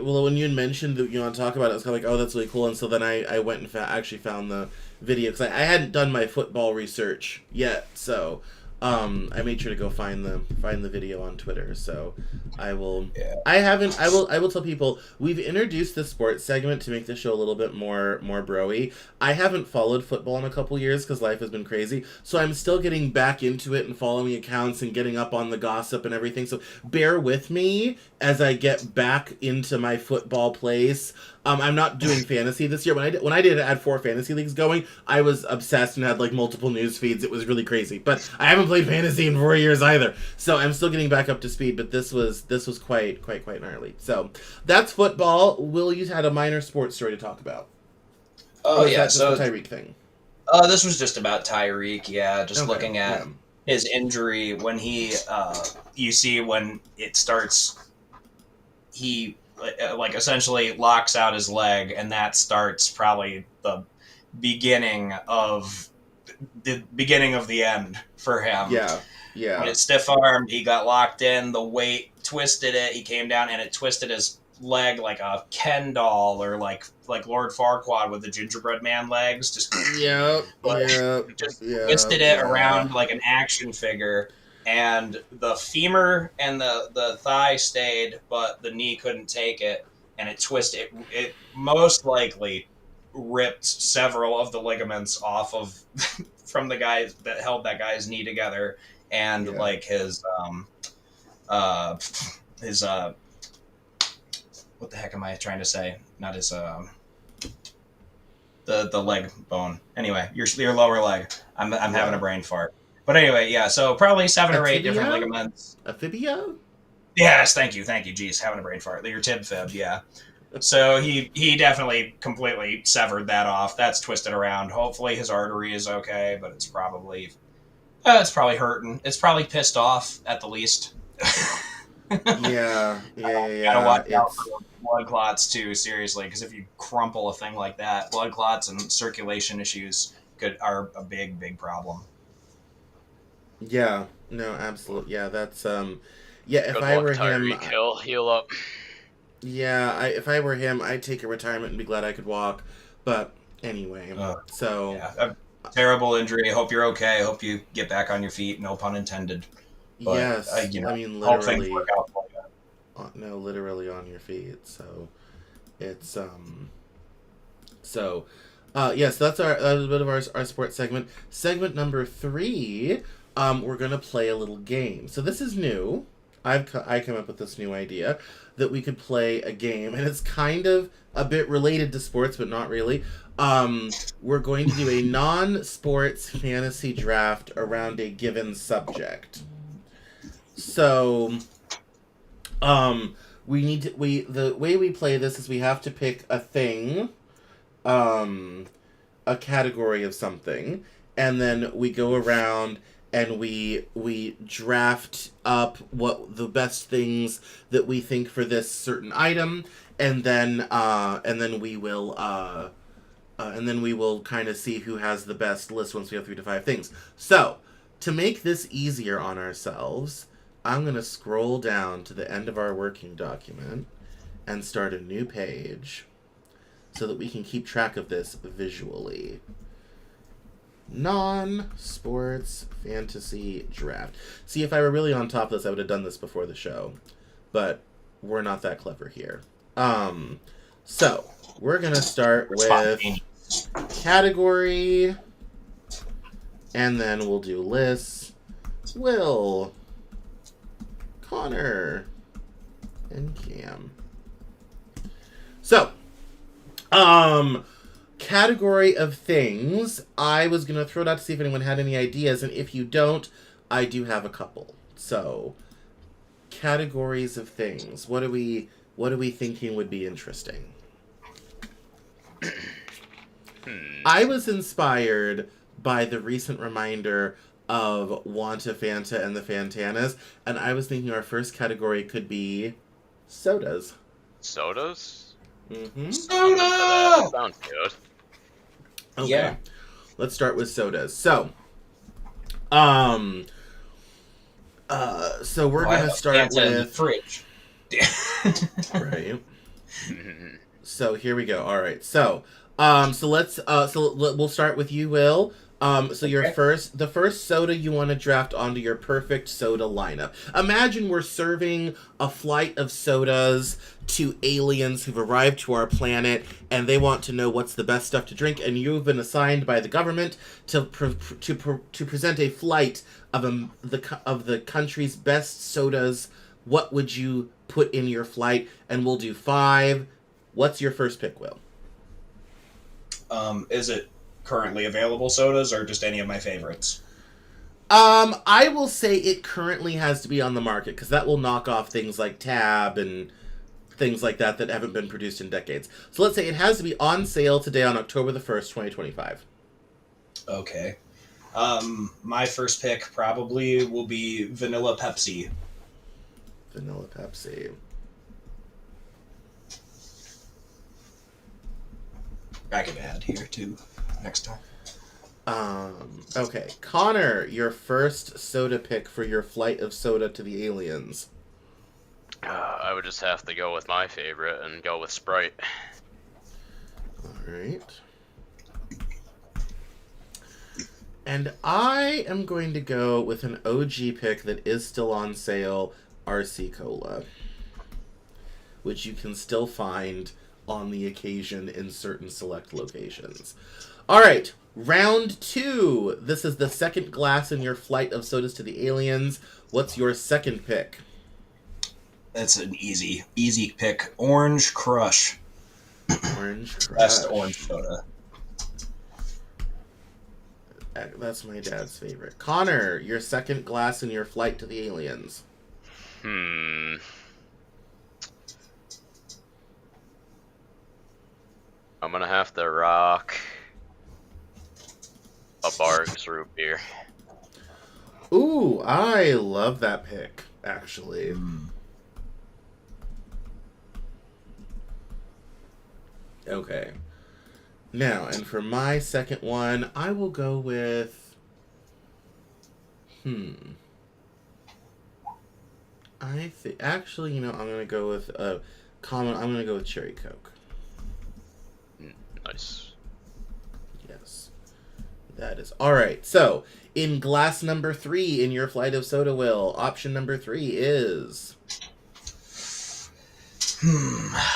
well, when you had mentioned that you want to talk about it, I was kind of like, oh, that's really cool. And so then I went and actually found the video, because I hadn't done my football research yet. So I made sure to go find the video on Twitter. So I will. Yeah. I will tell people, we've introduced the sports segment to make the show a little bit more bro-y. I haven't followed football in a couple years because life has been crazy. So I'm still getting back into it and following accounts and getting up on the gossip and everything. So bear with me as I get back into my football place. I'm not doing fantasy this year. When I did add 4 fantasy leagues going, I was obsessed and had like multiple news feeds. It was really crazy. But I haven't played fantasy in 4 years either. So I'm still getting back up to speed. But this was quite gnarly. So that's football. Will, you had a minor sports story to talk about. Oh yeah, That's so the Tyreek thing. this was just about Tyreek. Yeah, just Okay, looking at his injury when he, you see when it starts, he like essentially locks out his leg, and that starts probably the beginning of the end for him. Yeah. When it's stiff-armed, he got locked in, the weight twisted it, he came down, and it twisted his leg like a Ken doll, or like Lord Farquaad with the gingerbread man legs. Just twisted it around like an action figure, and the femur and the thigh stayed, but the knee couldn't take it, and it twisted. It most likely ripped several of the ligaments off of from the guys that held that guy's knee together, and like his what the heck am I trying to say? Not his the leg bone. Anyway, your lower leg. I'm having a brain fart. But anyway, yeah. So probably 7 or 8 different ligaments. A fibia? Yes, thank you. Jeez, having a brain fart. Your tib fib, yeah. So he definitely completely severed that off. That's twisted around. Hopefully his artery is okay, but it's probably hurting. It's probably pissed off at the least. Yeah. Gotta watch out for blood clots too, seriously, because if you crumple a thing like that, blood clots and circulation issues are a big problem. Yeah. No, absolutely. Yeah, that's yeah. If Good I luck, were him, Tyreek Hill, heal up. yeah. If I were him, I'd take a retirement and be glad I could walk. But anyway, so yeah, a terrible injury. I hope you're okay. I hope you get back on your feet. No pun intended. But, yes, I mean literally. Hope things work out for you. No, literally on your feet. So it's so yes, that was a bit of our sports segment. Segment number 3, we're gonna play a little game. So this is new. I came up with this new idea that we could play a game, and it's kind of a bit related to sports, but not really. we're going to do a non-sports fantasy draft around a given subject. So, the way we play this is we have to pick a thing, a category of something, and then we go around and we draft up what the best things that we think for this certain item, and then we will kind of see who has the best list once we have 3 to 5 things. So, to make this easier on ourselves, I'm going to scroll down to the end of our working document and start a new page so that we can keep track of this visually. Non-sports fantasy draft. See, if I were really on top of this, I would have done this before the show. But we're not that clever here. So, we're going to start with category, and then we'll do lists. Will, Connor, and Cam. So, category of things. I was going to throw it out to see if anyone had any ideas, and if you don't, I do have a couple. So, categories of things. What are we thinking would be interesting? I was inspired by the recent reminder of Wanta Fanta and the Fantanas, and I was thinking our first category could be sodas. Sodas? Mm-hmm. Soda! Sounds good. Okay. Yeah. Let's start with sodas. So, so we're gonna start Fanta in the with fridge. right. So here we go. All right. So, we'll start with you, Will. So your the first soda you want to draft onto your perfect soda lineup. Imagine we're serving a flight of sodas to aliens who've arrived to our planet, and they want to know what's the best stuff to drink, and you've been assigned by the government to present a flight of the country's best sodas. What would you put in your flight? And we'll do 5. What's your first pick, Will? Is it currently available sodas or just any of my favorites? I will say it currently has to be on the market, because that will knock off things like Tab and things like that haven't been produced in decades. So let's say it has to be on sale today on October the 1st, 2025. Okay. My first pick probably will be Vanilla Pepsi. Vanilla Pepsi. I can add here too next time. Okay. Connor, your first soda pick for your flight of soda to the aliens. I would just have to go with my favorite and go with Sprite. Alright. And I am going to go with an OG pick that is still on sale, RC Cola, which you can still find on the occasion in certain select locations. Alright, round 2. This is the second glass in your flight of sodas to the aliens. What's your second pick? That's an easy pick. Orange Crush. Orange Crush. Best orange soda. That's my dad's favorite. Connor, your second glass in your flight to the aliens. I'm gonna have to rock a Barq's root beer. Ooh, I love that pick, actually. Okay. Now, and for my second one, I will go with... Actually, I'm going to go with I'm going to go with Cherry Coke. Nice. Yes. That is... Alright, so, in glass number 3 in your flight of soda, Will, option number 3 is...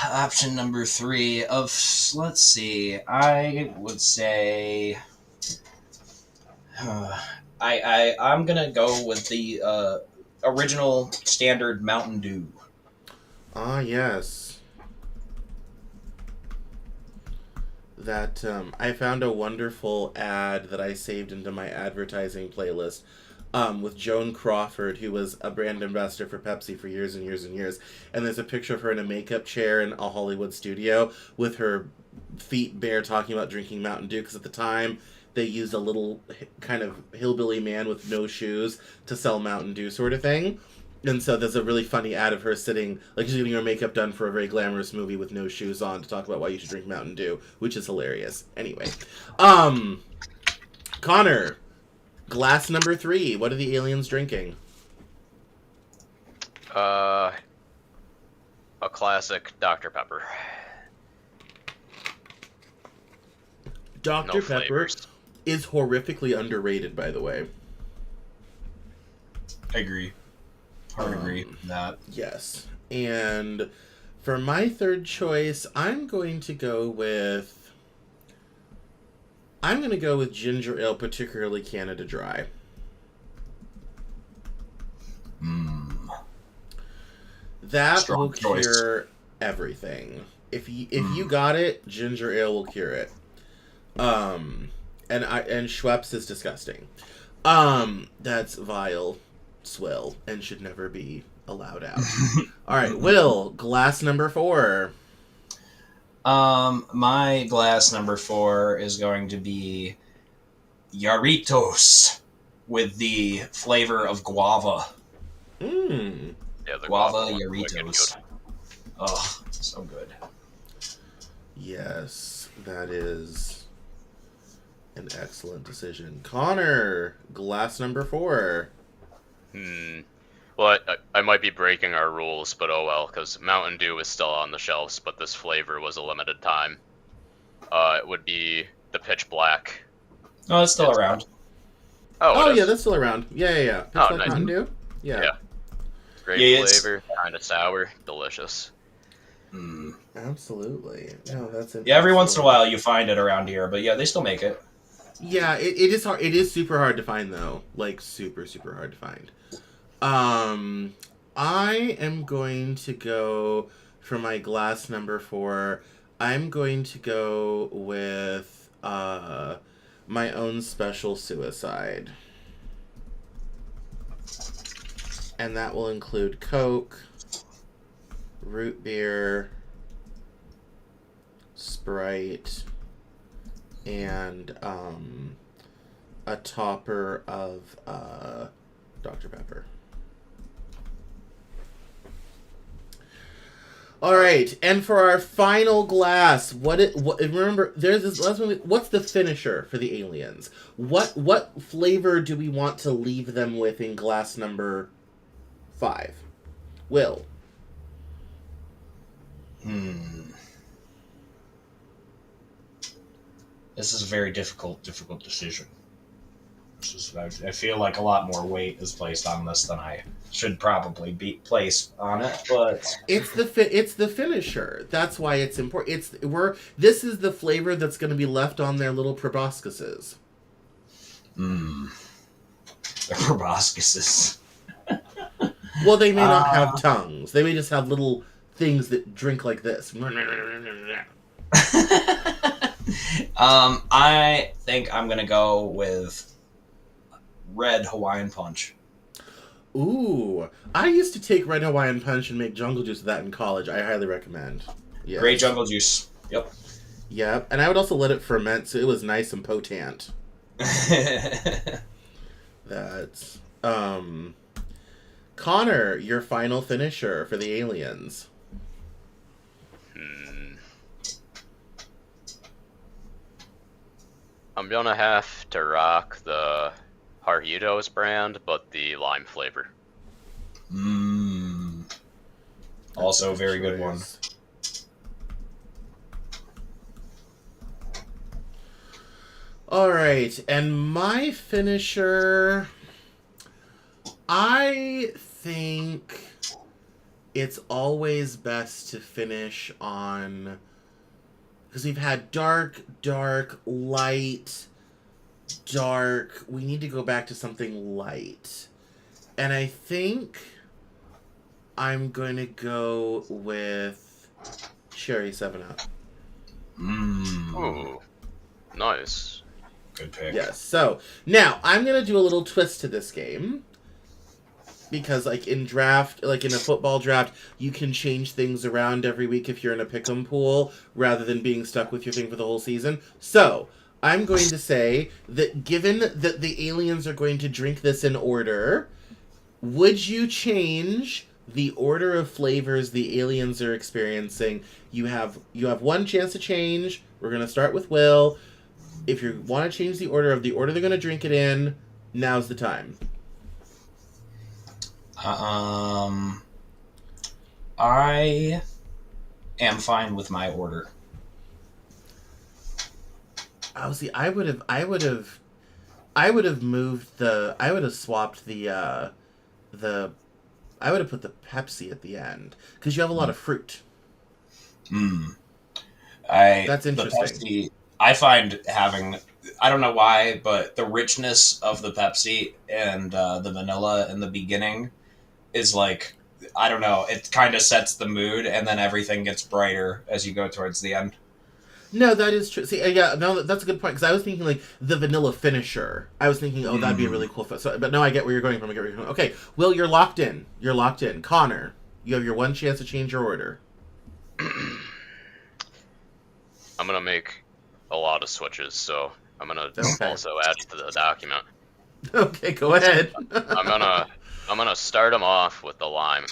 Option number 3 of, let's see, I would say, I'm gonna go with the original standard Mountain Dew. Ah, yes. that I found a wonderful ad that I saved into my advertising playlist with Joan Crawford, who was a brand ambassador for Pepsi for years and years and years. And there's a picture of her in a makeup chair in a Hollywood studio with her feet bare talking about drinking Mountain Dew, because at the time they used a little kind of hillbilly man with no shoes to sell Mountain Dew sort of thing. And so there's a really funny ad of her sitting, like she's getting her makeup done for a very glamorous movie with no shoes on to talk about why you should drink Mountain Dew, which is hilarious. Anyway. Connor, glass number 3. What are the aliens drinking? A classic Dr. Pepper. Dr. No Pepper flavors. is horrifically underrated, by the way. I agree. Hard agree with that. Yes. And for my third choice, I'm going to go with ginger ale, particularly Canada Dry. That Strong will choice. cure everything. If you got it, ginger ale will cure it. And Schweppes is disgusting. That's vile, swill, and should never be allowed out. All right, Will, glass number 4. My glass number 4 is going to be Yarritos with the flavor of guava. Mmm. Yeah, the Guava one's wicked Yarritos. good. Oh, so good. Yes, that is an excellent decision. Connor, glass number 4. Well, I might be breaking our rules, but oh well, because Mountain Dew is still on the shelves, but this flavor was a limited time. It would be the Pitch Black. Oh, it's still around. Oh, it is? yeah, that's still around. Yeah. Pitch Oh, Black nice. Mountain Dew? Yeah. Yeah. Great Yeah, it's- flavor, kind of sour, delicious. Absolutely. No, that's an Yeah, every once in a excellent- while you find it around here, but yeah, they still make it. Yeah, it is hard. It is super hard to find, though. Like, super, super hard to find. I am going to go for my glass number 4. I'm going to go with my own special suicide. And that will include Coke, root beer, Sprite, and a topper of Dr. Pepper. All right, and for our final glass, remember there's this last one. What's the finisher for the aliens? What flavor do we want to leave them with in glass number 5? Will. This is a very difficult decision. I feel like a lot more weight is placed on this than I should probably be placed on it, but It's the finisher. That's why it's important. This is the flavor that's going to be left on their little proboscises. the proboscises. Well, they may not have tongues. They may just have little things that drink like this. I think I'm gonna go with red Hawaiian Punch. Ooh, I used to take red Hawaiian Punch and make jungle juice of that in college. I highly recommend. Yes. Great jungle juice. Yep. Yep, and I would also let it ferment so it was nice and potent. That's Connor, your final finisher for the aliens. I'm gonna have to rock the Jarritos brand, but the lime flavor. Also a very good one. Choice. All right, and my finisher, I think it's always best to finish on, because we've had dark, light, dark. We need to go back to something light. And I think I'm going to go with Cherry 7-Up. Ooh, nice. Good pick. Yes. So now I'm gonna do a little twist to this game. Because, like, in a football draft, you can change things around every week if you're in a pick'em pool, rather than being stuck with your thing for the whole season. So, I'm going to say that given that the aliens are going to drink this in order, would you change the order of flavors the aliens are experiencing? You have one chance to change. We're going to start with Will. If you want to change the order they're going to drink it in, now's the time. I am fine with my order. Oh, see, I would have swapped I would have put the Pepsi at the end because you have a lot of fruit. That's interesting. The Pepsi, I find having, I don't know why, but the richness of the Pepsi and the vanilla in the beginning is like, I don't know, it kind of sets the mood, and then everything gets brighter as you go towards the end. No, that is true. See, yeah, no, that's a good point, because I was thinking, like, the vanilla finisher. I was thinking, oh, that'd be a really cool... but no, I get where you're going from. Okay, Will, you're locked in. Connor, you have your one chance to change your order. I'm going to make a lot of switches, so I'm going to also add to the document. Okay, go ahead. I'm gonna start them off with the lime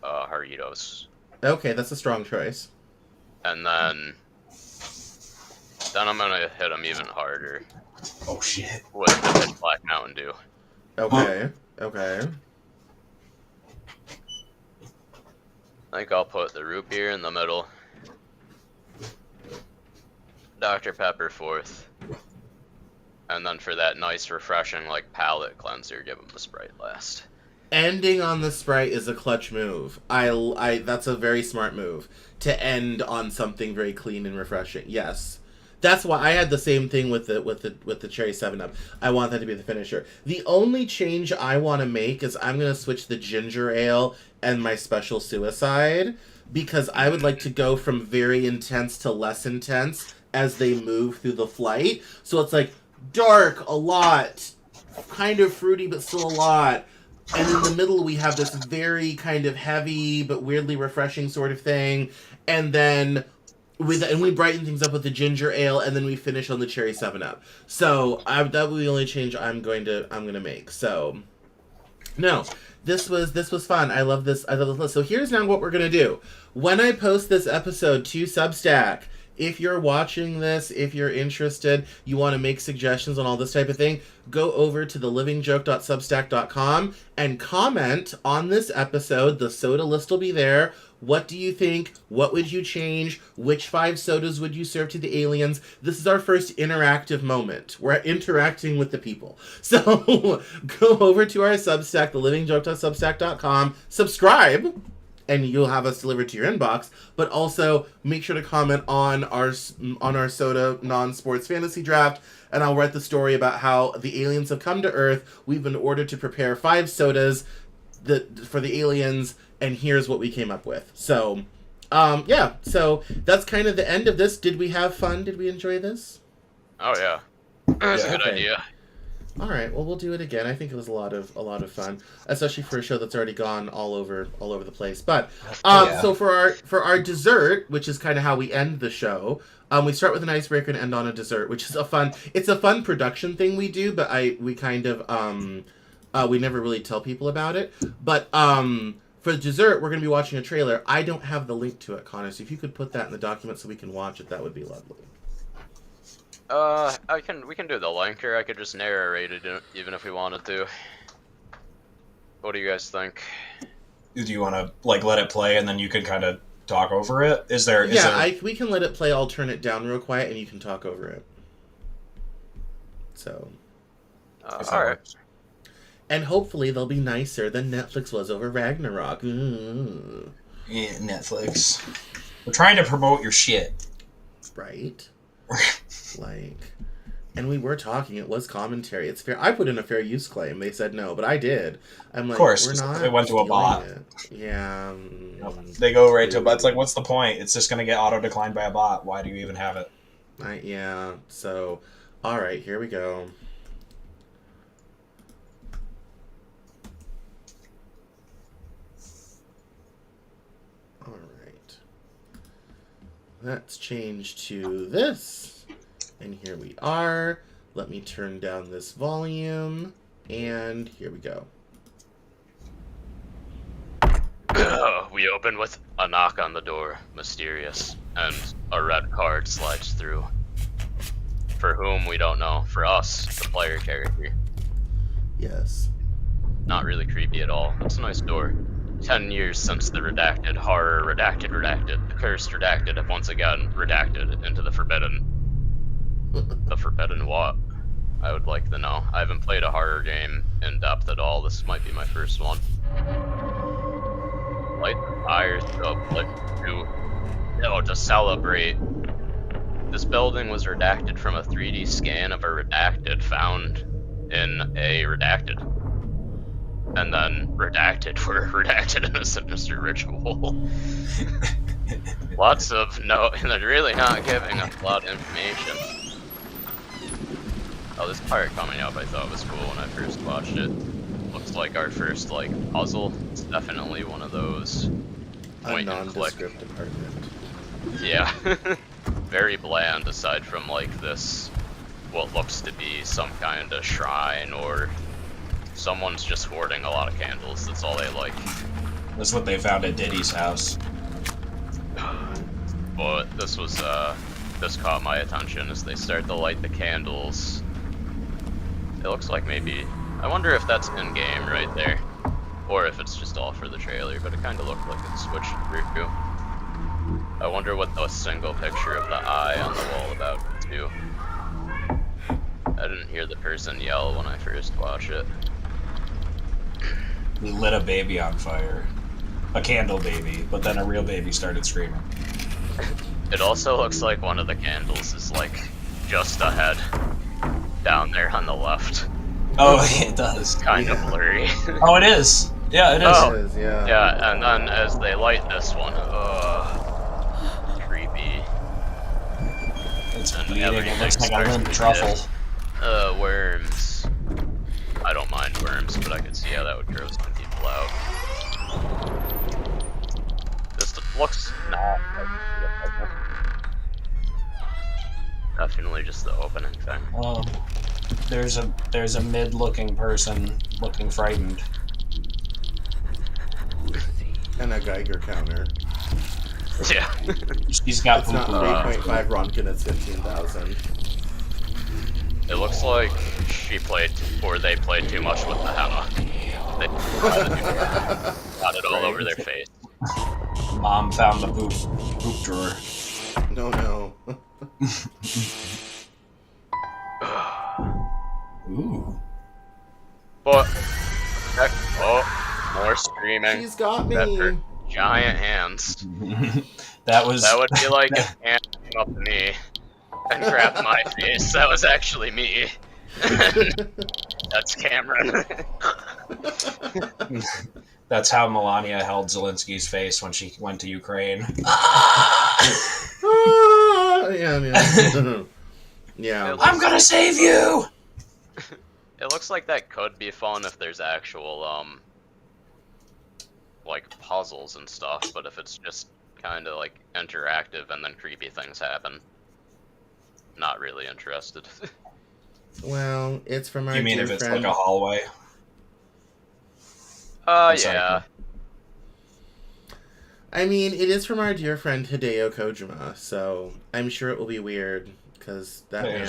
Jarritos. Okay, that's a strong choice. And then I'm gonna hit them even harder. Oh shit! With the Pitch Black Mountain Dew. Okay. I think I'll put the root beer in the middle. Dr. Pepper fourth. And then for that nice, refreshing, like, palate cleanser, give them the Sprite last. Ending on the Sprite is a clutch move. That's a very smart move to end on something very clean and refreshing. Yes, that's why I had the same thing with the cherry 7-Up. I want that to be the finisher. The only change I want to make is I'm gonna switch the ginger ale and my special suicide because I would like to go from very intense to less intense as they move through the flight. So it's like dark a lot, kind of fruity but still a lot, and in the middle we have this very kind of heavy but weirdly refreshing sort of thing, and then we brighten things up with the ginger ale, and then we finish on the cherry 7-Up. So that will be the only change I'm gonna make. So no, this was fun. I love this list. So here's now what we're gonna do. When I post this episode to Substack, if you're watching this, if you're interested, you want to make suggestions on all this type of thing, go over to thelivingjoke.substack.com and comment on this episode. The soda list will be there. What do you think? What would you change? Which 5 sodas would you serve to the aliens? This is our first interactive moment. We're interacting with the people. So go over to our Substack, thelivingjoke.substack.com, subscribe, and you'll have us delivered to your inbox. But also make sure to comment on our soda non-sports fantasy draft, and I'll write the story about how the aliens have come to Earth. We've been ordered to prepare 5 sodas for the aliens, and here's what we came up with. So, yeah. So that's kind of the end of this. Did we have fun? Did we enjoy this? Oh yeah, that's a good idea. All right, well, we'll do it again. I think it was a lot of fun, especially for a show that's already gone all over the place. But so for our dessert, which is kind of how we end the show, we start with an icebreaker and end on a dessert, which is a fun production thing we do, but we kind of we never really tell people about it. But for dessert, we're going to be watching a trailer. I don't have the link to it, Connor, so if you could put that in the document so we can watch it, that would be lovely. We can do the link, or I could just narrate it even if we wanted to. What do you guys think? Do you want to let it play and then you can kind of talk over it? We can let it play. I'll turn it down real quiet and you can talk over it. So, all right. And hopefully they'll be nicer than Netflix was over Ragnarok. Ooh. Yeah, Netflix. We're trying to promote your shit. Right. And we were talking. It was commentary. It's fair. I put in a fair use claim. They said no, but I did. I'm like, Of course, we're not. it went to a stealing bot. it. Yeah. They go right to a bot. It's like, what's the point? It's just going to get auto-declined by a bot. Why do you even have it? Yeah. So, all right, here we go. All right. Let's change to this. And here we are. Let me turn down this volume. And here we go. We open with a knock on the door, mysterious, and a red card slides through. For whom, we don't know. For us, the player character. Yes. Not really creepy at all. It's a nice door. 10 years since the redacted, horror redacted, the cursed redacted have once again redacted into the forbidden. The forbidden what? I would like to know. I haven't played a horror game in depth at all. This might be my first one. Light the fires to celebrate. This building was redacted from a 3D scan of a redacted found in a redacted. And then redacted were redacted in a sinister ritual. Lots of they're really not giving us a lot of information. Oh, this part coming up I thought was cool when I first watched it. Looks like our first, puzzle. It's definitely one of those A point and click. nondescript department. Yeah. Very bland aside from, this, what looks to be some kind of shrine, or someone's just hoarding a lot of candles. That's all they like. That's what they found at Diddy's house. But this was, this caught my attention as they start to light the candles. It looks like maybe, I wonder if that's in-game right there, or if it's just all for the trailer, but it kind of looked like it switched through. I wonder what the single picture of the eye on the wall about too. I didn't hear the person yell when I first watched it. We lit a baby on fire. A candle baby, but then a real baby started screaming. It also looks like one of the candles is just ahead, down there on the left. Oh, it does. Kind of blurry. Oh, it is. Yeah, it is. Oh. It is, yeah. Yeah, and then as they light this one, creepy. It's And bleeding. It everything looks like a starts limp to truffle. Worms. I don't mind worms, but I could see how that would gross some people out. This looks definitely just the opening thing. There's a mid-looking person looking frightened. And a Geiger counter. Yeah. She's got It's not poo-poo. 3.5 Ronkin, it's 15,000. It looks like they played too much with the henna. They got it all over their face. Mom found the poop drawer. No. Ooh. But more screaming. She's got That me. hurt. Giant hands. That would be like if Anne came up to me and grabbed my face. That was actually me. That's Cameron. That's how Melania held Zelensky's face when she went to Ukraine. Yeah. Yeah. I'm gonna save you! It looks like that could be fun if there's actual puzzles and stuff, but if it's just kind of interactive and then creepy things happen, not really interested. Well, it's from our You mean dear if it's friend. like a hallway? Yeah. I mean, it is from our dear friend Hideo Kojima, so I'm sure it will be weird, because that man,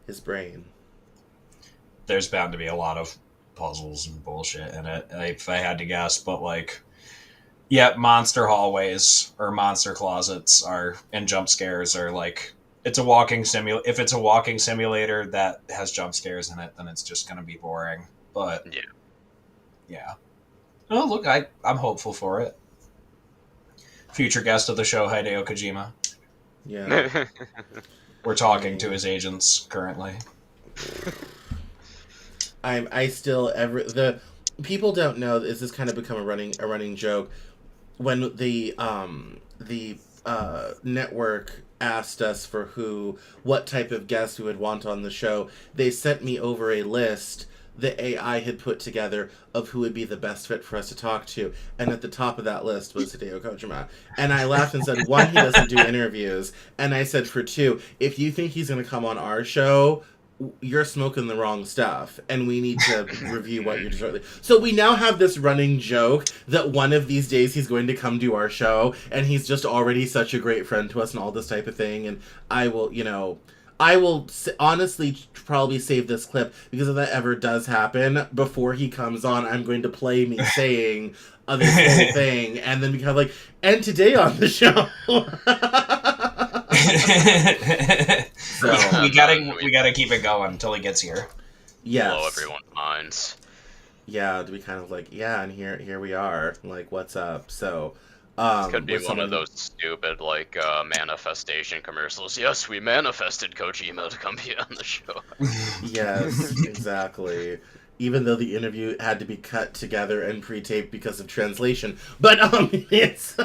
his brain. There's bound to be a lot of puzzles and bullshit in it, if I had to guess, but monster hallways or monster closets and jump scares are it's a walking if it's a walking simulator that has jump scares in it, then it's just gonna be boring. But yeah. Oh, look, I'm hopeful for it. Future guest of the show, Hideo Kojima. Yeah. We're talking to his agents currently. I still the people don't know, this has kind of become a running joke. When the network asked us for what type of guests we would want on the show, they sent me over a list the AI had put together of who would be the best fit for us to talk to, and at the top of that list was Hideo Kojima. And I laughed and said, one, he doesn't do interviews, and I said, for two, if you think he's going to come on our show, you're smoking the wrong stuff, and we need to review what you're doing. So we now have this running joke that one of these days he's going to come do our show, and he's just already such a great friend to us and all this type of thing. And I will honestly probably save this clip, because if that ever does happen, before he comes on, I'm going to play me saying this whole thing, and then become like, and today on the show. So we gotta keep it going until he gets here. Yes. Blow everyone's minds. Yeah, to be kind of like, yeah, and here we are, like, what's up? So could be one of those stupid manifestation commercials. Yes, we manifested Kojima to come be on the show. Yes, exactly. Even though the interview had to be cut together and pre-taped because of translation. But it's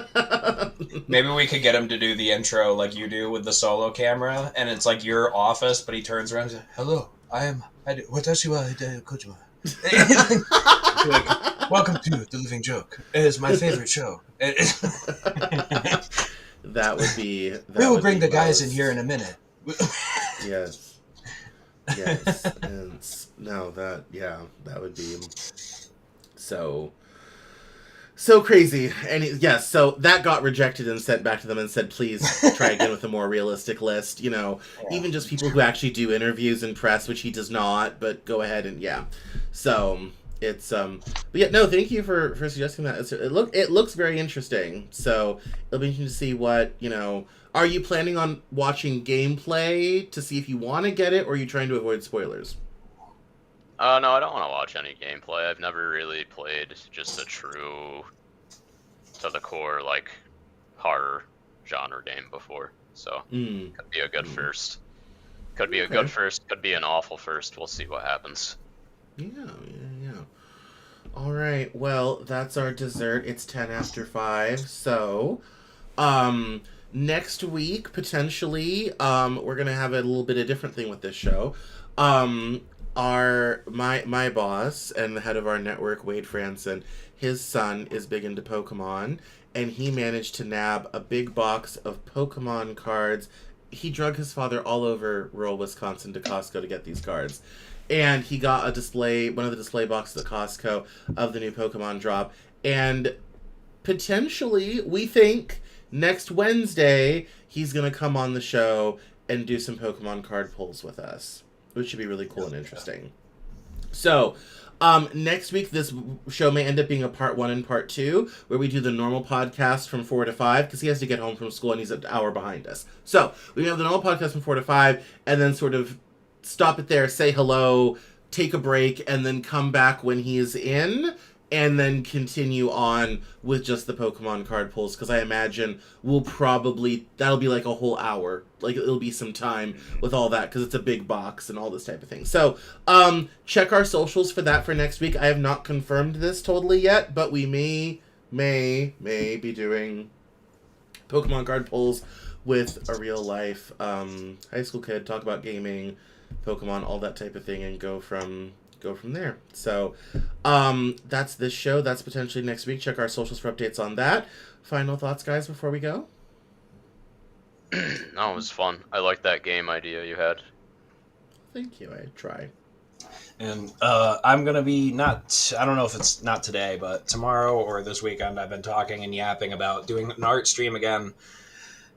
maybe we could get him to do the intro like you do with the solo camera, and it's like your office, but he turns around and says, "Hello, Watashi wa Hideo Kojima." Like, welcome to The Living Joke. It is my favorite show. That would be... We will bring the guys in here in a minute. Yes. And no, that would be so crazy. And yes, so that got rejected and sent back to them and said, please try again with a more realistic list. Even just people who actually do interviews and press, which he does not, but go ahead and so it's but yeah, no, thank you for suggesting that. It looks very interesting, so it'll be interesting to see what Are you planning on watching gameplay to see if you want to get it, or are you trying to avoid spoilers? No, I don't want to watch any gameplay. I've never really played just a true, to the core, horror genre game before. So, could be a good first. Could be a good first, could be an awful first. We'll see what happens. Yeah. All right, well, that's our dessert. It's 10 after 5, so, next week, potentially, we're going to have a little bit of different thing with this show. My boss and the head of our network, Wade Franson, his son is big into Pokemon, and he managed to nab a big box of Pokemon cards. He drug his father all over rural Wisconsin to Costco to get these cards. And he got one of the display boxes at Costco of the new Pokemon drop. And potentially, we think, next Wednesday, he's going to come on the show and do some Pokemon card pulls with us, which should be really cool and interesting. So, next week, this show may end up being a part 1 and part 2, where we do the normal podcast from 4 to 5, because he has to get home from school and he's an hour behind us. So, we have the normal podcast from 4 to 5, and then sort of stop it there, say hello, take a break, and then come back when he is in, and then continue on with just the Pokemon card pulls, because I imagine that'll be like a whole hour. Like, it'll be some time with all that, because it's a big box and all this type of thing. So, check our socials for that for next week. I have not confirmed this totally yet, but we may be doing Pokemon card pulls with a real life high school kid, talk about gaming, Pokemon, all that type of thing, and go from there. So that's this show. That's potentially next week. Check our socials for updates on that. Final thoughts, guys, before we go? No, it was fun. I like that game idea you had. Thank you. I try. And I'm going to be I don't know if it's not today, but tomorrow or this weekend, I've been talking and yapping about doing an art stream again.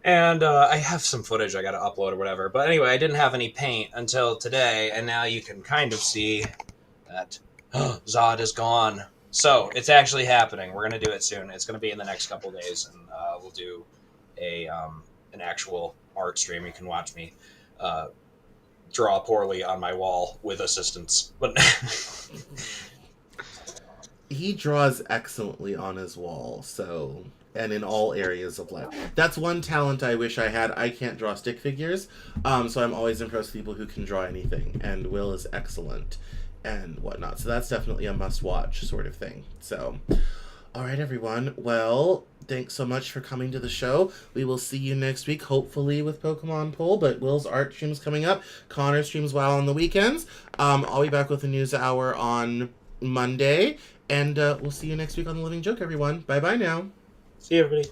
And I have some footage I got to upload or whatever. But anyway, I didn't have any paint until today, and now you can kind of see that Zod is gone. So it's actually happening. We're going to do it soon. It's going to be in the next couple days, and we'll do an actual art stream. You can watch me draw poorly on my wall with assistance. But he draws excellently on his wall, so, and in all areas of life. That's one talent I wish I had. I can't draw stick figures, so I'm always impressed with people who can draw anything, and Will is excellent and whatnot. So that's definitely a must-watch sort of thing. So, all right, everyone. Well, thanks so much for coming to the show. We will see you next week, hopefully with Pokemon Poll, but Will's art stream's coming up. Connor streams WoW on the weekends. I'll be back with the news hour on Monday, and we'll see you next week on The Living Joke, everyone. Bye-bye now. See you, everybody.